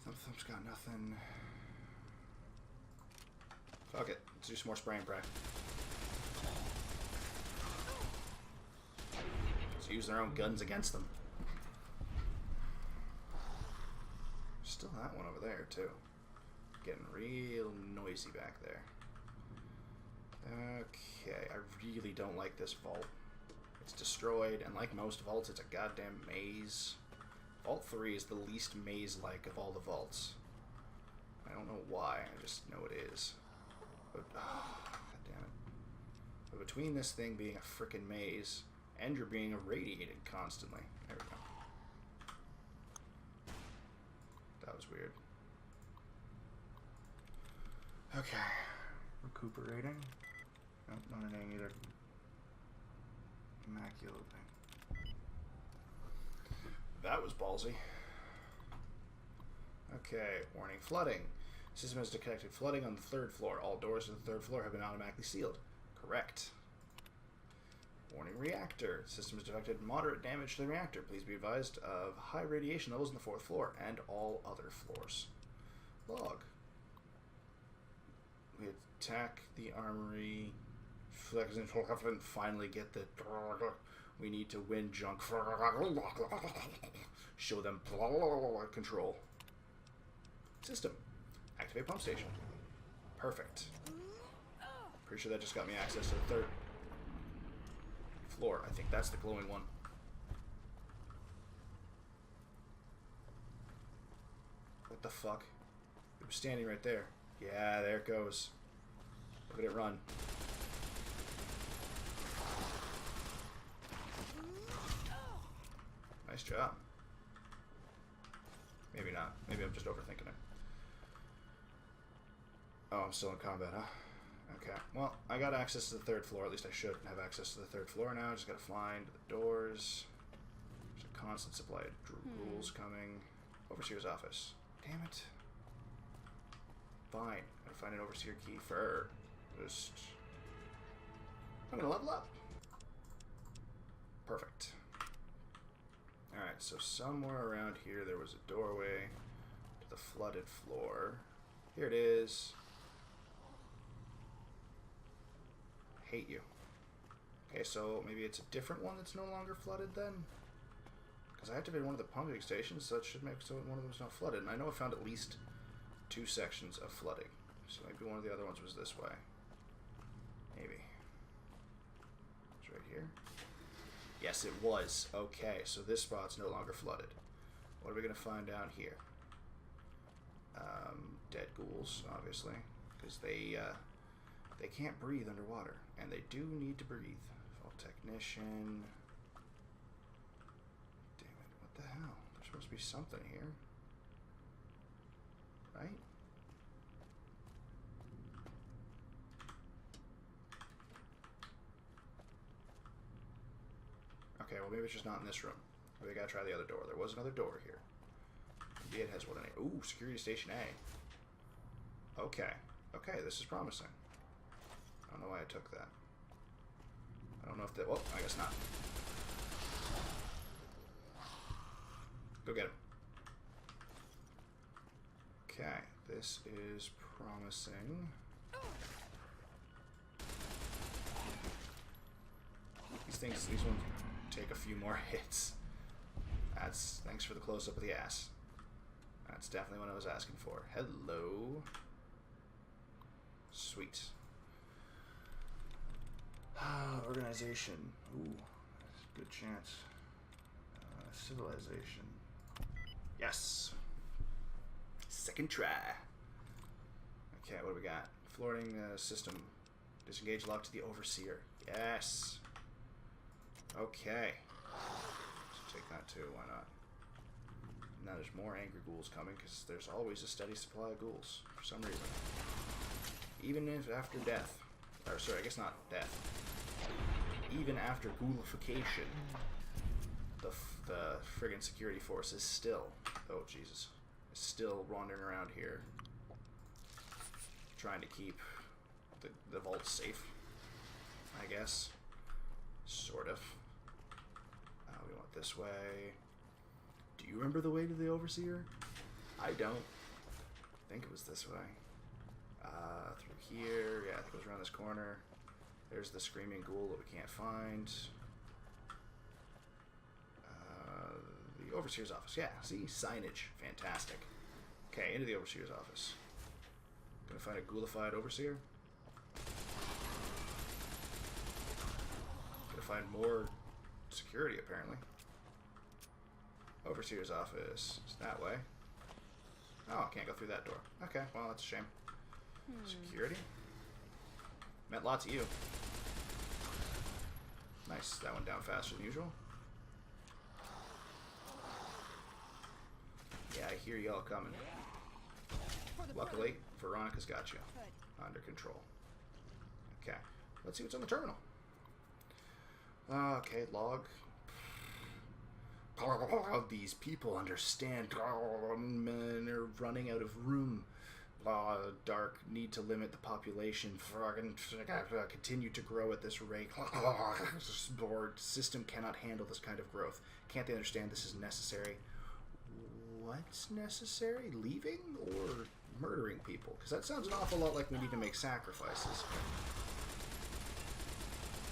Thump's got nothing. Fuck it. Let's do some more spray and pray. Let's use their own guns against them. Still that one over there, too. Getting real noisy back there. Okay, I really don't like this vault. It's destroyed, and like most vaults, it's a goddamn maze. Vault 3 is the least maze-like of all the vaults. I don't know why, I just know it is. But, oh, god damn it. But between this thing being a frickin' maze, and you're being irradiated constantly. There we go. That was weird. Okay. Recuperating. Nope, not anything either. Immaculate thing. That was ballsy. Okay, warning, flooding. System has detected flooding on the 3rd floor. All doors to the 3rd floor have been automatically sealed. Correct. Warning, reactor. System has detected moderate damage to the reactor. Please be advised of high radiation levels on the 4th floor and all other floors. Log. We attack the armory. And finally get the... We need to win junk. Show them control. System. Activate pump station. Perfect. Pretty sure that just got me access to the 3rd floor. I think that's the glowing one. What the fuck? It was standing right there. Yeah, there it goes. Look at it run. Nice job. Maybe not. Maybe I'm just overthinking it. Oh, I'm still in combat, huh? Okay. Well, I got access to the 3rd floor. At least I should have access to the 3rd floor now. I just gotta find the doors. There's a constant supply of ghouls coming. Overseer's office. Damn it. Fine. Gotta find an overseer key first. I'm gonna level up. Perfect. Alright, so somewhere around here there was a doorway to the flooded floor. Here it is. Hate you. Okay, so maybe it's a different one that's no longer flooded then? Because I activated one of the pumping stations, so that should make so one of them is not flooded. And I know I found at least 2 sections of flooding. So maybe one of the other ones was this way. Maybe. It's right here. Yes, it was. Okay, so this spot's no longer flooded. What are we going to find down here? Dead ghouls, obviously. Because they can't breathe underwater. And they do need to breathe. Vault technician. Damn it, what the hell? There's supposed to be something here. Right? Okay, well maybe it's just not in this room. Maybe I gotta try the other door. There was another door here. Maybe it has one in it. Ooh, security station A. Okay. Okay, this is promising. I don't know why I took that. I don't know if that... Oh, I guess not. Go get him. Okay, this is promising. These ones take a few more hits. Thanks for the close-up of the ass. That's definitely what I was asking for. Hello. Sweet. Organization. Ooh, good chance. Civilization. Yes. Second try. Okay, what do we got? Flooring system. Disengage lock to the Overseer. Yes. Okay. Let's take that too. Why not? Now there's more angry ghouls coming because there's always a steady supply of ghouls for some reason. Even if after death. Or sorry, I guess not death. Even after ghoulification, the friggin' security force is still, oh Jesus, is still wandering around here, trying to keep the vault safe, I guess. Sort of. We went this way. Do you remember the way to the Overseer? I don't. I think it was this way. Through here. Yeah, I think it was around this corner. There's the screaming ghoul that we can't find. The Overseer's office. Yeah, see? Signage. Fantastic. Okay, into the Overseer's office. Gonna find a ghoulified Overseer. Gonna find more security, apparently. Overseer's office. It's that way. Oh, I can't go through that door. Okay, well, that's a shame. Security? Met lots of you. Nice, that went down faster than usual. Yeah, I hear y'all coming. Luckily, Veronica's got you under control. Okay, let's see what's on the terminal. Okay, log. These people understand. Men are running out of room. Dark, need to limit the population. Continue to grow at this rate. Board system cannot handle this kind of growth. Can't they understand this is necessary? What's necessary? Leaving or murdering people? Because that sounds an awful lot like we need to make sacrifices.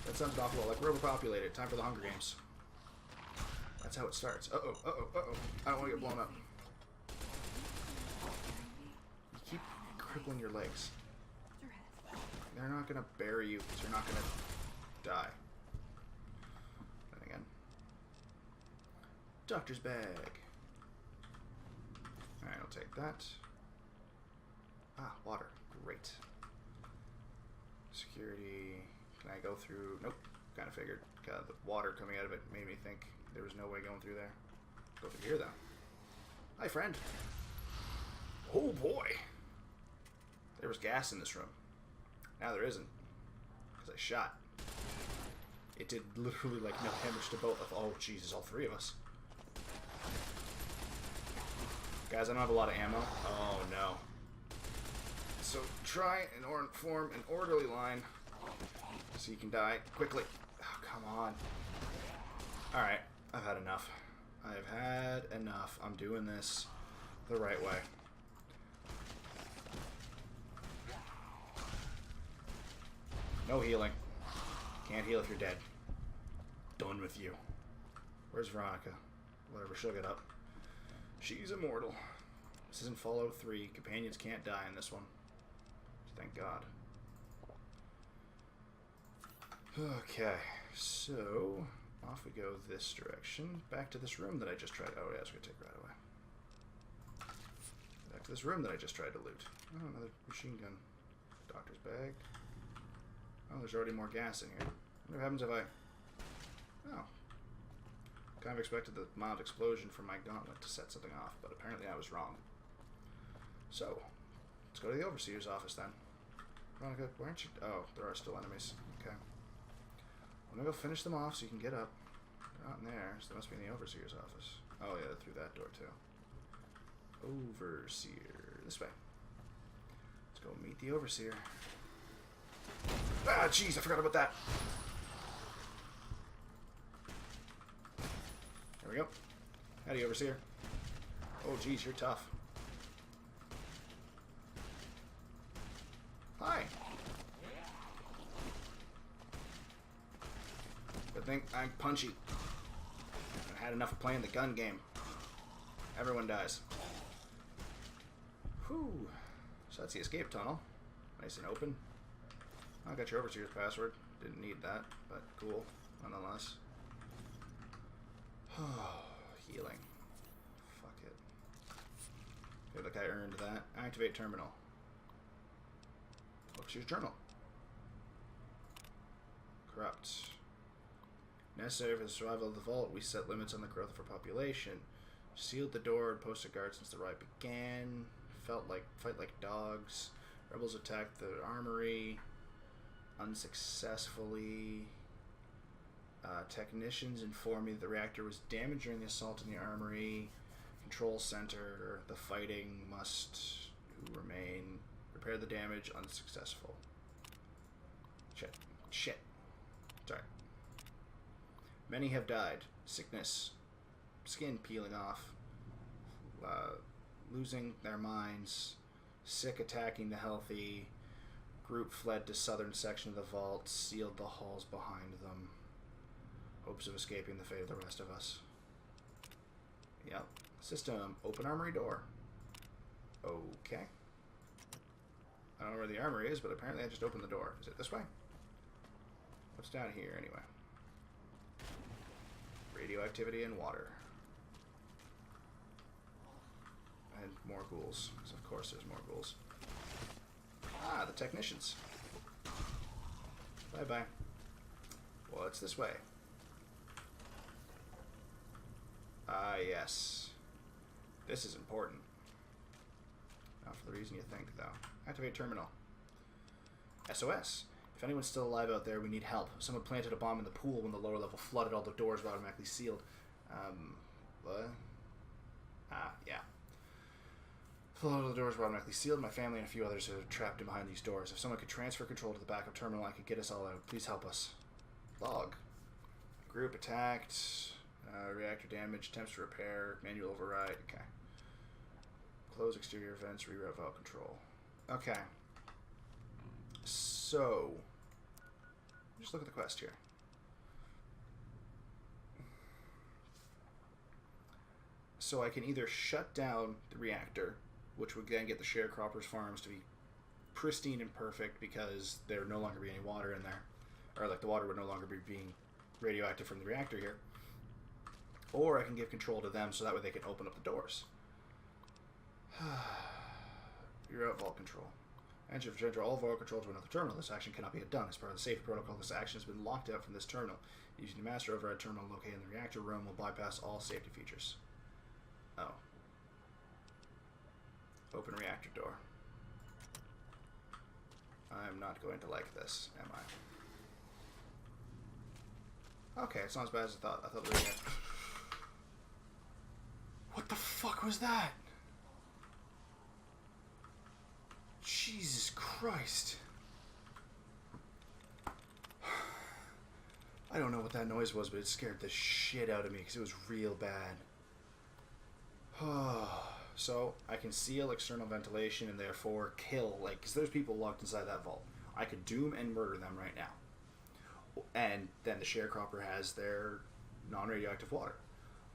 That sounds an awful lot like we're overpopulated. Time for the Hunger Games. That's how it starts. Uh-oh, uh-oh, uh-oh. I don't want to get blown up. You keep crippling your legs. They're not going to bury you because you're not going to die. Then again. Doctor's bag. Alright, I'll take that. Ah, water. Great. Security. Can I go through? Nope. Kind of figured. God, the water coming out of it made me think there was no way going through there. Go through here, though. Hi, friend. Oh, boy. There was gas in this room. Now there isn't. Because I shot. It did literally, like, no damage to both of... Oh, Jesus, all three of us. Guys, I don't have a lot of ammo. Oh, no. So try and form an orderly line so you can die quickly. Oh, come on. Alright, I've had enough. I've had enough. I'm doing this the right way. No healing. Can't heal if you're dead. Done with you. Where's Veronica? Whatever, she'll get up. She's immortal. This isn't Fallout 3. Companions can't die in this one. Thank God. Okay, so off we go this direction. Back to this room that I just tried. Oh, yeah, it's going to take right away. Back to this room that I just tried to loot. Oh, another machine gun. Doctor's bag. Oh, there's already more gas in here. What happens if I... Oh. Kind of expected the mild explosion from my gauntlet to set something off, but apparently I was wrong. So, let's go to the Overseer's office then. Veronica, why aren't you... Oh, there are still enemies. Okay. I'm gonna go finish them off so you can get up. They're not in there, so they must be in the Overseer's office. Oh yeah, through that door too. Overseer. This way. Let's go meet the Overseer. Ah, jeez, I forgot about that. There we go. Howdy, Overseer. Oh, geez, you're tough. Hi. Good thing I'm punchy. I've had enough of playing the gun game. Everyone dies. Whew. So that's the escape tunnel. Nice and open. I got your overseer's password. Didn't need that, but cool, nonetheless. Healing. Fuck it. Feel like I earned that. Activate terminal. What's your journal? Corrupt. Necessary for the survival of the vault, we set limits on the growth of our population. Sealed the door and posted guards since the riot began. Fight like dogs. Rebels attacked the armory unsuccessfully. Technicians informed me that the reactor was damaged during the assault in the armory. Control center. The fighting must remain. Repair the damage. Unsuccessful. Shit. Sorry. Many have died. Sickness. Skin peeling off. Losing their minds. Sick attacking the healthy. Group fled to southern section of the vault. Sealed the halls behind them. Hopes of escaping the fate of the rest of us. Yep. System. Open armory door. Okay. I don't know where the armory is, but apparently I just opened the door. Is it this way? What's down here, anyway? Radioactivity and water. And more ghouls. Because of course there's more ghouls. Ah, the technicians. Bye-bye. Well, it's this way. Ah, yes. This is important. Not for the reason you think, though. Activate terminal. SOS. If anyone's still alive out there, we need help. Someone planted a bomb in the pool when the lower level flooded. All the doors were automatically sealed. What? Ah, yeah. The doors were automatically sealed. My family and a few others are trapped in behind these doors. If someone could transfer control to the backup terminal, I could get us all out. Please help us. Log. Group attacked. Reactor damage. Attempts to repair. Manual override. Okay. Close exterior vents. Reroute valve control. Okay. So, just look at the quest here. So I can either shut down the reactor, which would then get the sharecroppers' farms to be pristine and perfect because there would no longer be any water in there. Or like the water would no longer be being radioactive from the reactor here. Or I can give control to them so that way they can open up the doors. You're out vault control. Enter all vault control to another terminal. This action cannot be done. As part of the safety protocol, this action has been locked out from this terminal. Using the master override terminal located in the reactor room will bypass all safety features. Oh. Open reactor door. I'm not going to like this, am I? Okay, it's not as bad as I thought. I thought the reactor... What the fuck was that? Jesus Christ. I don't know what that noise was, but it scared the shit out of me because it was real bad. So, I can seal external ventilation and therefore kill, like, because there's people locked inside that vault. I could doom and murder them right now. And then the sharecropper has their non-radioactive water.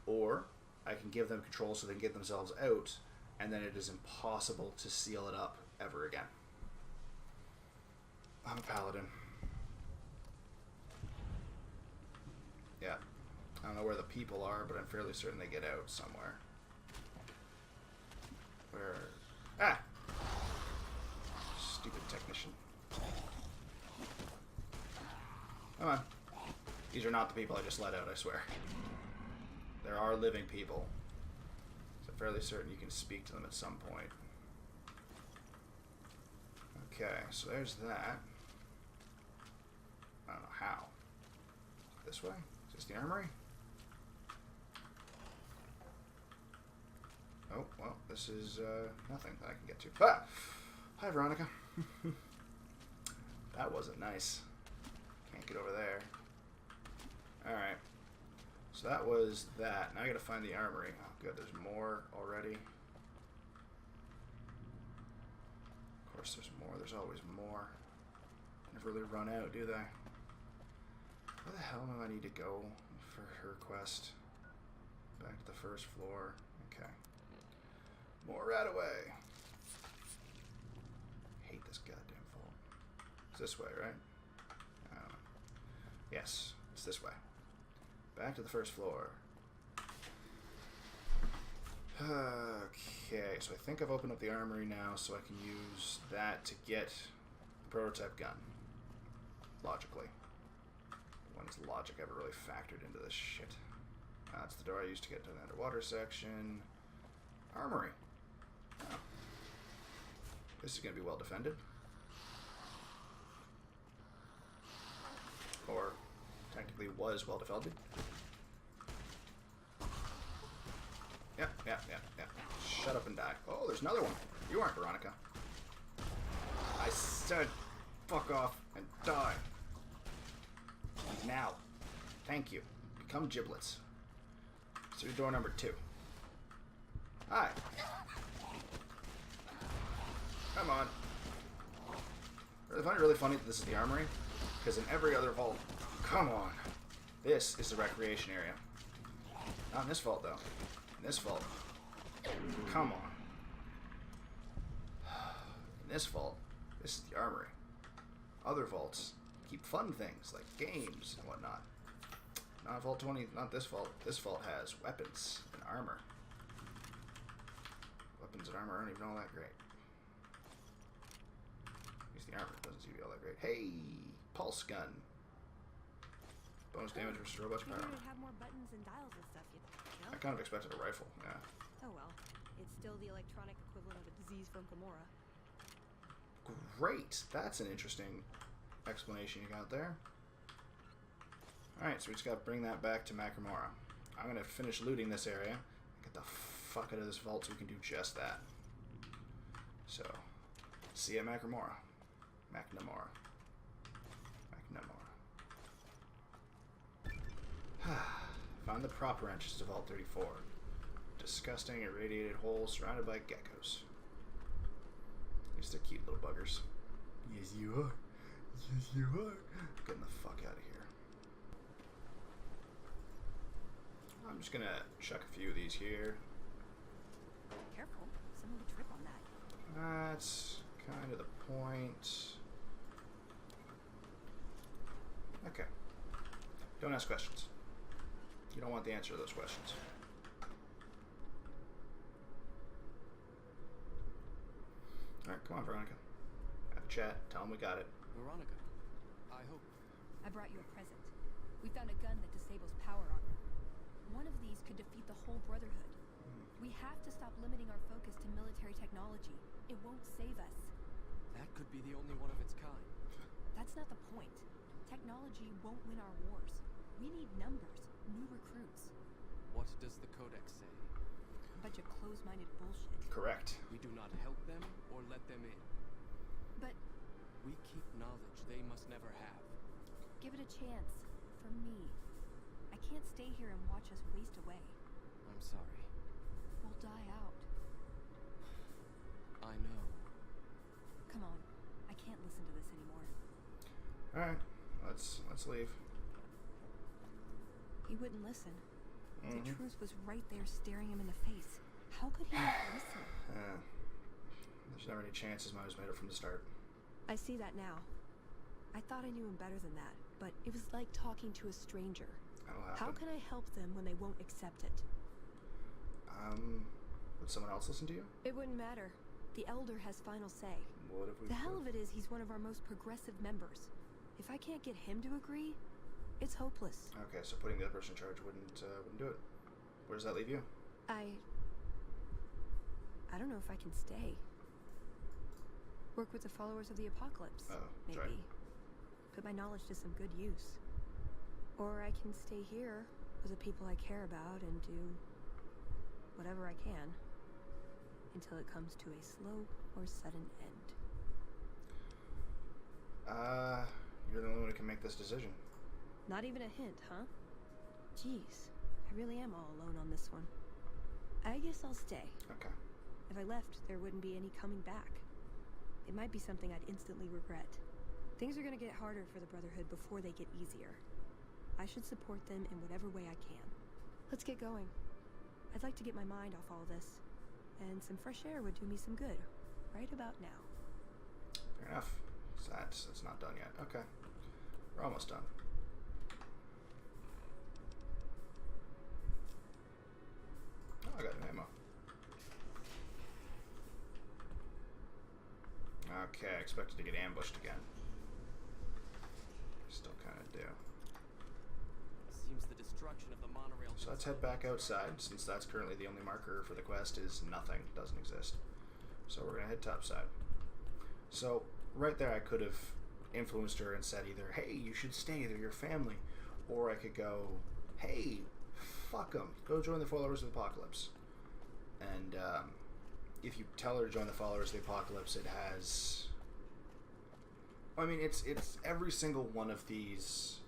Or I can give them control so they can get themselves out, and then it is impossible to seal it up ever again. I'm a paladin. Yeah. I don't know where the people are, but I'm fairly certain they get out somewhere. Where... Ah! Stupid technician. Come on. These are not the people I just let out, I swear. There are living people. So I'm fairly certain you can speak to them at some point. Okay, so there's that. I don't know how. This way? Is this the armory? Oh, well, this is nothing that I can get to. Ah! Hi, Veronica. That wasn't nice. Can't get over there. Alright. So that was that. Now I gotta find the armory. Oh, good. There's more already. Of course, there's more. There's always more. Never really run out, do they? Where the hell do I need to go for her quest? Back to the first floor. Okay. More right away. Hate this goddamn vault. It's this way, right? I don't know. Yes, it's this way. Back to the first floor. Okay, so I think I've opened up the armory now, so I can use that to get the prototype gun. Logically. When's logic ever really factored into this shit? That's the door I used to get to the underwater section. Armory. Oh. This is going to be well defended. Or technically was well defended. Yeah. Shut up and die. Oh, there's another one. You aren't Veronica. I said fuck off and die. Now. Thank you. Become giblets. So door number 2. Hi. Come on. I find it really funny that this is the armory, because in every other vault, come on, this is the recreation area. Not in this vault, though. In this vault, come on. In this vault, this is the armory. Other vaults keep fun things like games and whatnot. Not Vault 20, not this vault. This vault has weapons and armor. Weapons and armor aren't even all that great. At least the armor doesn't seem to be all that great. Hey! Pulse gun. Bonus damage versus robust power. Figured it'd have more buttons and dials and stuff, you know? I kind of expected a rifle, yeah. Oh well. It's still the electronic equivalent of a disease from Gamora. Great! That's an interesting explanation you got there. Alright, so we just gotta bring that back to Macromora. I'm gonna finish looting this area. Get the fuck out of this vault so we can do just that. So, see ya, Macromora. Macnamora. Found the prop wrenches to Vault 34. Disgusting, irradiated hole surrounded by geckos. At least they're cute little buggers. Yes, you are. Yes, you are. Getting the fuck out of here. I'm just gonna chuck a few of these here. Careful, someone would trip on that. That's kind of the point. Okay. Don't ask questions. You don't want the answer to those questions. Alright, come on, Veronica. Have a chat. Tell them we got it. Veronica, I hope. I brought you a present. We found a gun that disables power armor. One of these could defeat the whole Brotherhood. We have to stop limiting our focus to military technology. It won't save us. That could be the only one of its kind. That's not the point. Technology won't win our wars. We need numbers, new recruits. What does the Codex say? A bunch of closed-minded bullshit. Correct. We do not help them or let them in. But we keep knowledge they must never have. Give it a chance. For me. I can't stay here and watch us waste away. I'm sorry. We'll die out. I know. Come on. I can't listen to this anymore. Alright, let's leave. He wouldn't listen. The truth was right there staring him in the face. How could he not listen? There's never any chance his mind was made up from the start. I see that now. I thought I knew him better than that, but it was like talking to a stranger. How can I help them when they won't accept it? Would someone else listen to you? It wouldn't matter. The Elder has final say. What if we... The hell of it is he's one of our most progressive members. If I can't get him to agree, it's hopeless. Okay, so putting the other person in charge wouldn't do it. Where does that leave you? I don't know if I can stay. Work with the followers of the Apocalypse, maybe. Right. Put my knowledge to some good use. Or I can stay here with the people I care about and do whatever I can until it comes to a slow or sudden end. You're the only one who can make this decision. Not even a hint, huh? Jeez. I really am all alone on this one. I guess I'll stay. Okay. If I left, there wouldn't be any coming back. It might be something I'd instantly regret. Things are gonna get harder for the Brotherhood before they get easier. I should support them in whatever way I can. Let's get going. I'd like to get my mind off all this, and some fresh air would do me some good, right about now. Fair enough. So it's not done yet. Okay. We're almost done. Oh, I got an ammo. Okay, I expected to get ambushed again. Still kind of do. Seems the destruction of the monorail. So let's head back outside, since that's currently the only marker for the quest is nothing, doesn't exist. So we're gonna head topside. So right there I could have influenced her and said either, hey, you should stay, they're your family, or I could go, hey, fuck them, go join the Followers of the Apocalypse. And if you tell her to join the Followers of the Apocalypse, it has, I mean, it's every single one of these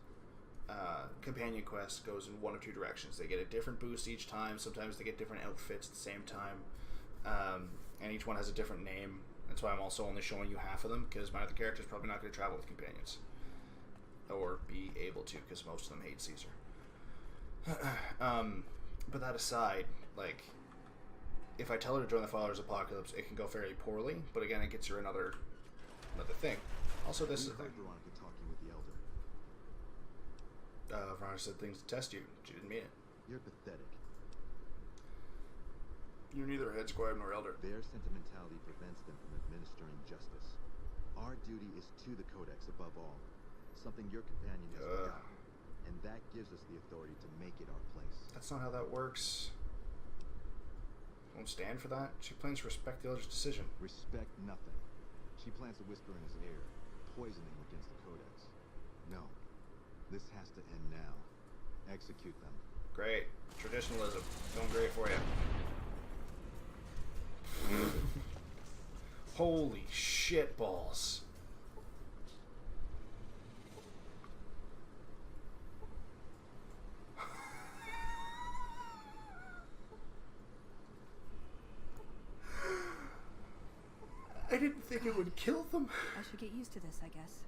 companion quests goes in one of two directions. They get a different boost each time. Sometimes they get different outfits at the same time, and each one has a different name. That's why I'm also only showing you half of them, because my other character's probably not going to travel with companions or be able to, because most of them hate Caesar. But that aside, like, if I tell her to join the Followers of Apocalypse, it can go fairly poorly, but again, it gets her another thing. Also, this is the thing. Veronica talking with the Elder. Veronica said things to test you. She didn't mean it. You're pathetic. You're neither head scribe nor elder. Their sentimentality prevents them from administering justice. Our duty is to the Codex above all. Something your companion has forgotten. And that gives us the authority to make it our place. That's not how that works. Won't stand for that. She plans to respect the elder's decision. Respect nothing. She plans to whisper in his ear, poisoning against the Codex. No. This has to end now. Execute them. Great. Traditionalism. Going great for you. Holy shit balls. I didn't think it would kill them. I should get used to this, I guess.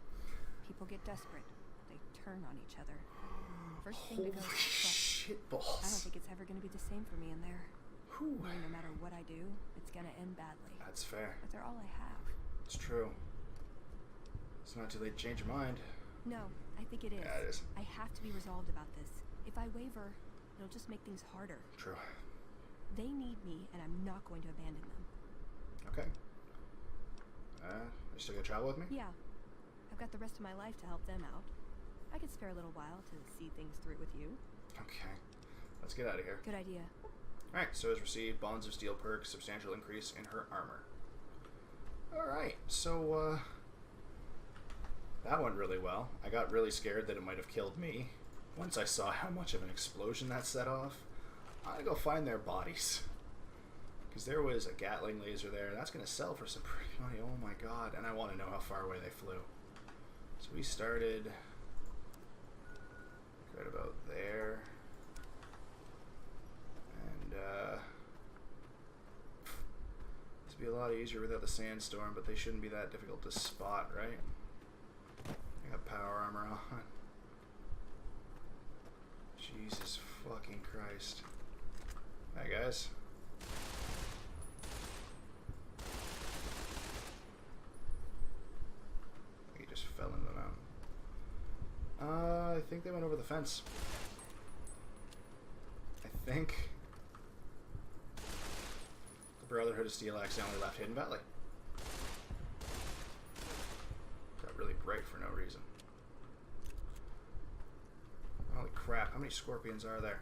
People get desperate. They turn on each other. First thing to go Holy is trust. shit balls. I don't think it's ever going to be the same for me in there. Whew. Knowing no matter what I do, it's going to end badly. That's fair. But they're all I have. It's true. It's not too late to change your mind. No, I think it is. Yeah, it is. I have to be resolved about this. If I waver, it'll just make things harder. True. They need me, and I'm not going to abandon them. Okay. You still gonna travel with me? Yeah. I've got the rest of my life to help them out. I could spare a little while to see things through with you. Okay. Let's get out of here. Good idea. Alright, so has received Bonds of Steel perk, substantial increase in her armor. Alright, so, that went really well. I got really scared that it might have killed me. Once I saw how much of an explosion that set off, I'm gonna go find their bodies. Because there was a Gatling laser there, and that's gonna sell for some pretty money. Oh my god, and I want to know how far away they flew. So we started right about there. And, this would be a lot easier without the sandstorm, but they shouldn't be that difficult to spot, right? I got power armor on. Jesus fucking Christ. Hi, guys. He just fell into the mountain. I think they went over the fence. I think the Brotherhood of Steel accidentally left Hidden Valley. Got really bright for no reason. Holy crap, how many scorpions are there?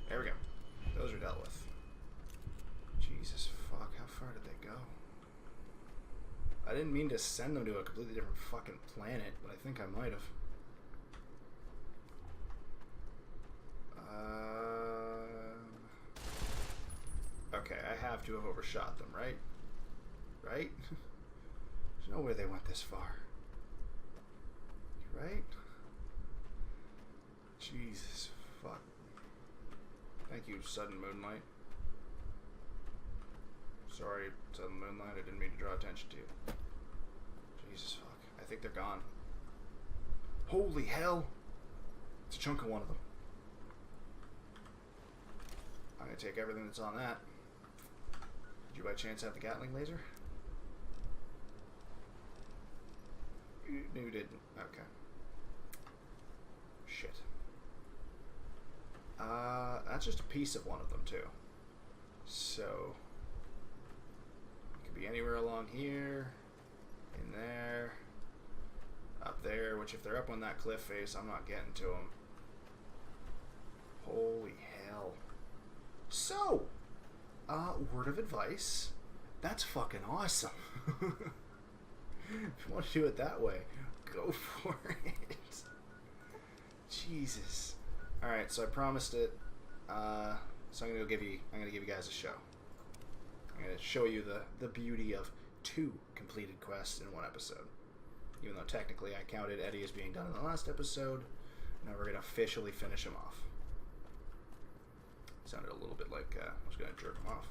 There we go. Those are dealt with. Jesus fuck, how far did they go? I didn't mean to send them to a completely different fucking planet, but I think I might have. Okay, I have to have overshot them, right? Right? There's no way they went this far. right? Jesus, fuck. Thank you, Sudden Moonlight. Sorry, Sudden Moonlight, I didn't mean to draw attention to you. Jesus, fuck. I think they're gone. Holy hell! It's a chunk of one of them. I'm gonna take everything that's on that. Did you by chance have the Gatling laser? You didn't. Okay. Shit. That's just a piece of one of them too. So it could be anywhere along here, in there, up there. Which, if they're up on that cliff face, I'm not getting to them. Holy hell! So, word of advice. That's fucking awesome. If you want to do it that way, go for it. Jesus. All right, so I promised it. So I'm gonna give you guys a show. I'm gonna show you the beauty of 2 completed quests in 1 episode. Even though technically I counted Eddie as being done in the last episode, now we're gonna officially finish him off. Sounded a little bit like I was gonna jerk him off.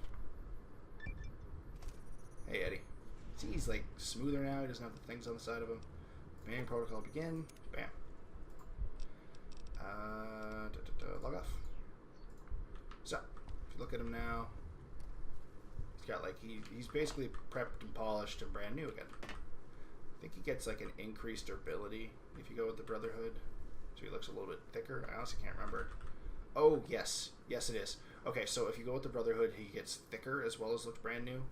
Hey Eddie. See, he's like smoother now. He doesn't have the things on the side of him. Banning protocol begin. Bam. Log off. So, if you look at him now, he's got like he's basically prepped and polished and brand new again. I think he gets like an increased durability if you go with the Brotherhood. So he looks a little bit thicker. I honestly can't remember. Oh yes, yes it is. Okay, so if you go with the Brotherhood, he gets thicker as well as looks brand new.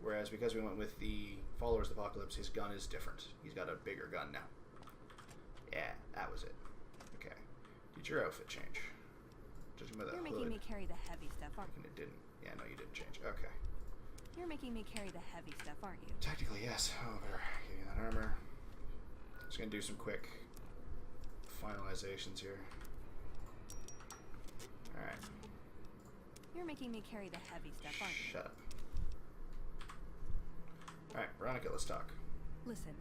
Whereas because we went with the Followers of the Apocalypse, his gun is different. He's got a bigger gun now. Yeah, that was it. Okay. Did your outfit change? Judging by the You're hood. making me carry the heavy stuff, aren't you? It didn't. Yeah, no, you didn't change. Okay. You're making me carry the heavy stuff, aren't you? Technically, yes. Oh, better give you that armor. Just gonna do some quick finalizations here. Alright. You're making me carry the heavy stuff, aren't you? Shut up. Alright, Veronica, let's talk. Listen,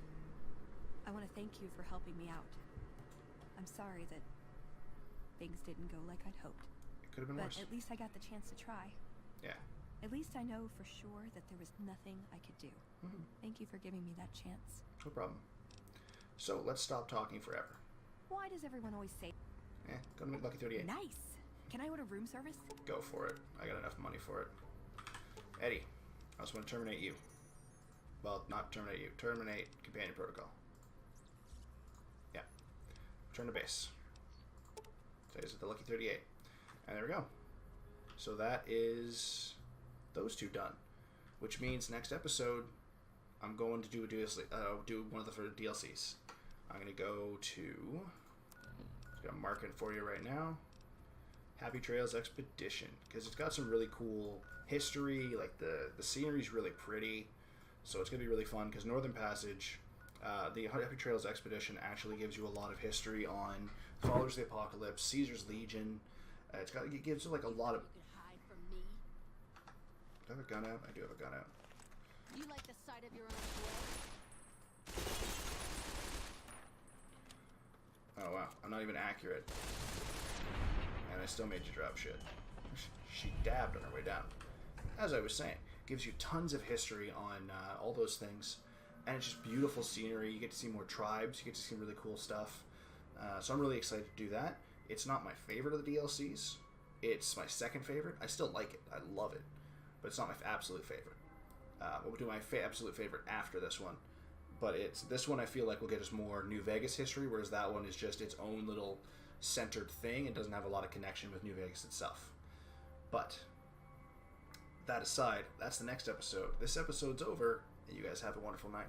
I want to thank you for helping me out. I'm sorry that things didn't go like I'd hoped. It could have been But worse. at least I got the chance to try. Yeah. At least I know for sure that there was nothing I could do. Mm-hmm. Thank you for giving me that chance. No problem. So, let's stop talking forever. Why does everyone always say... Go to Lucky 38. Nice! Can I order room service? Go for it. I got enough money for it. Eddie, I just want to terminate you. Well, not terminate you. Terminate Companion Protocol. Yeah. Return to base. Stays at the Lucky 38. And there we go. So that is those 2 done. Which means next episode, I'm going to do one of the DLCs. I'm going to go to... I'm going to mark it for you right now. Happy Trails Expedition. Because it's got some really cool history. Like the scenery's really pretty. So it's going to be really fun because Northern Passage, the Happy Trails Expedition actually gives you a lot of history on Followers of the Apocalypse, Caesar's Legion. It gives you like a lot of... You can hide from me. Do I have a gun out? I do have a gun out. You like the sight of your own blood? Oh wow, I'm not even accurate. And I still made you drop shit. She dabbed on her way down. As I was saying, gives you tons of history on all those things. And it's just beautiful scenery. You get to see more tribes. You get to see really cool stuff. So I'm really excited to do that. It's not my favorite of the DLCs. It's my second favorite. I still like it. I love it. But it's not my absolute favorite. We'll do my absolute favorite after this one. But this one I feel like will get us more New Vegas history, whereas that one is just its own little centered thing. It doesn't have a lot of connection with New Vegas itself. But that aside, that's the next episode. This episode's over, and you guys have a wonderful night.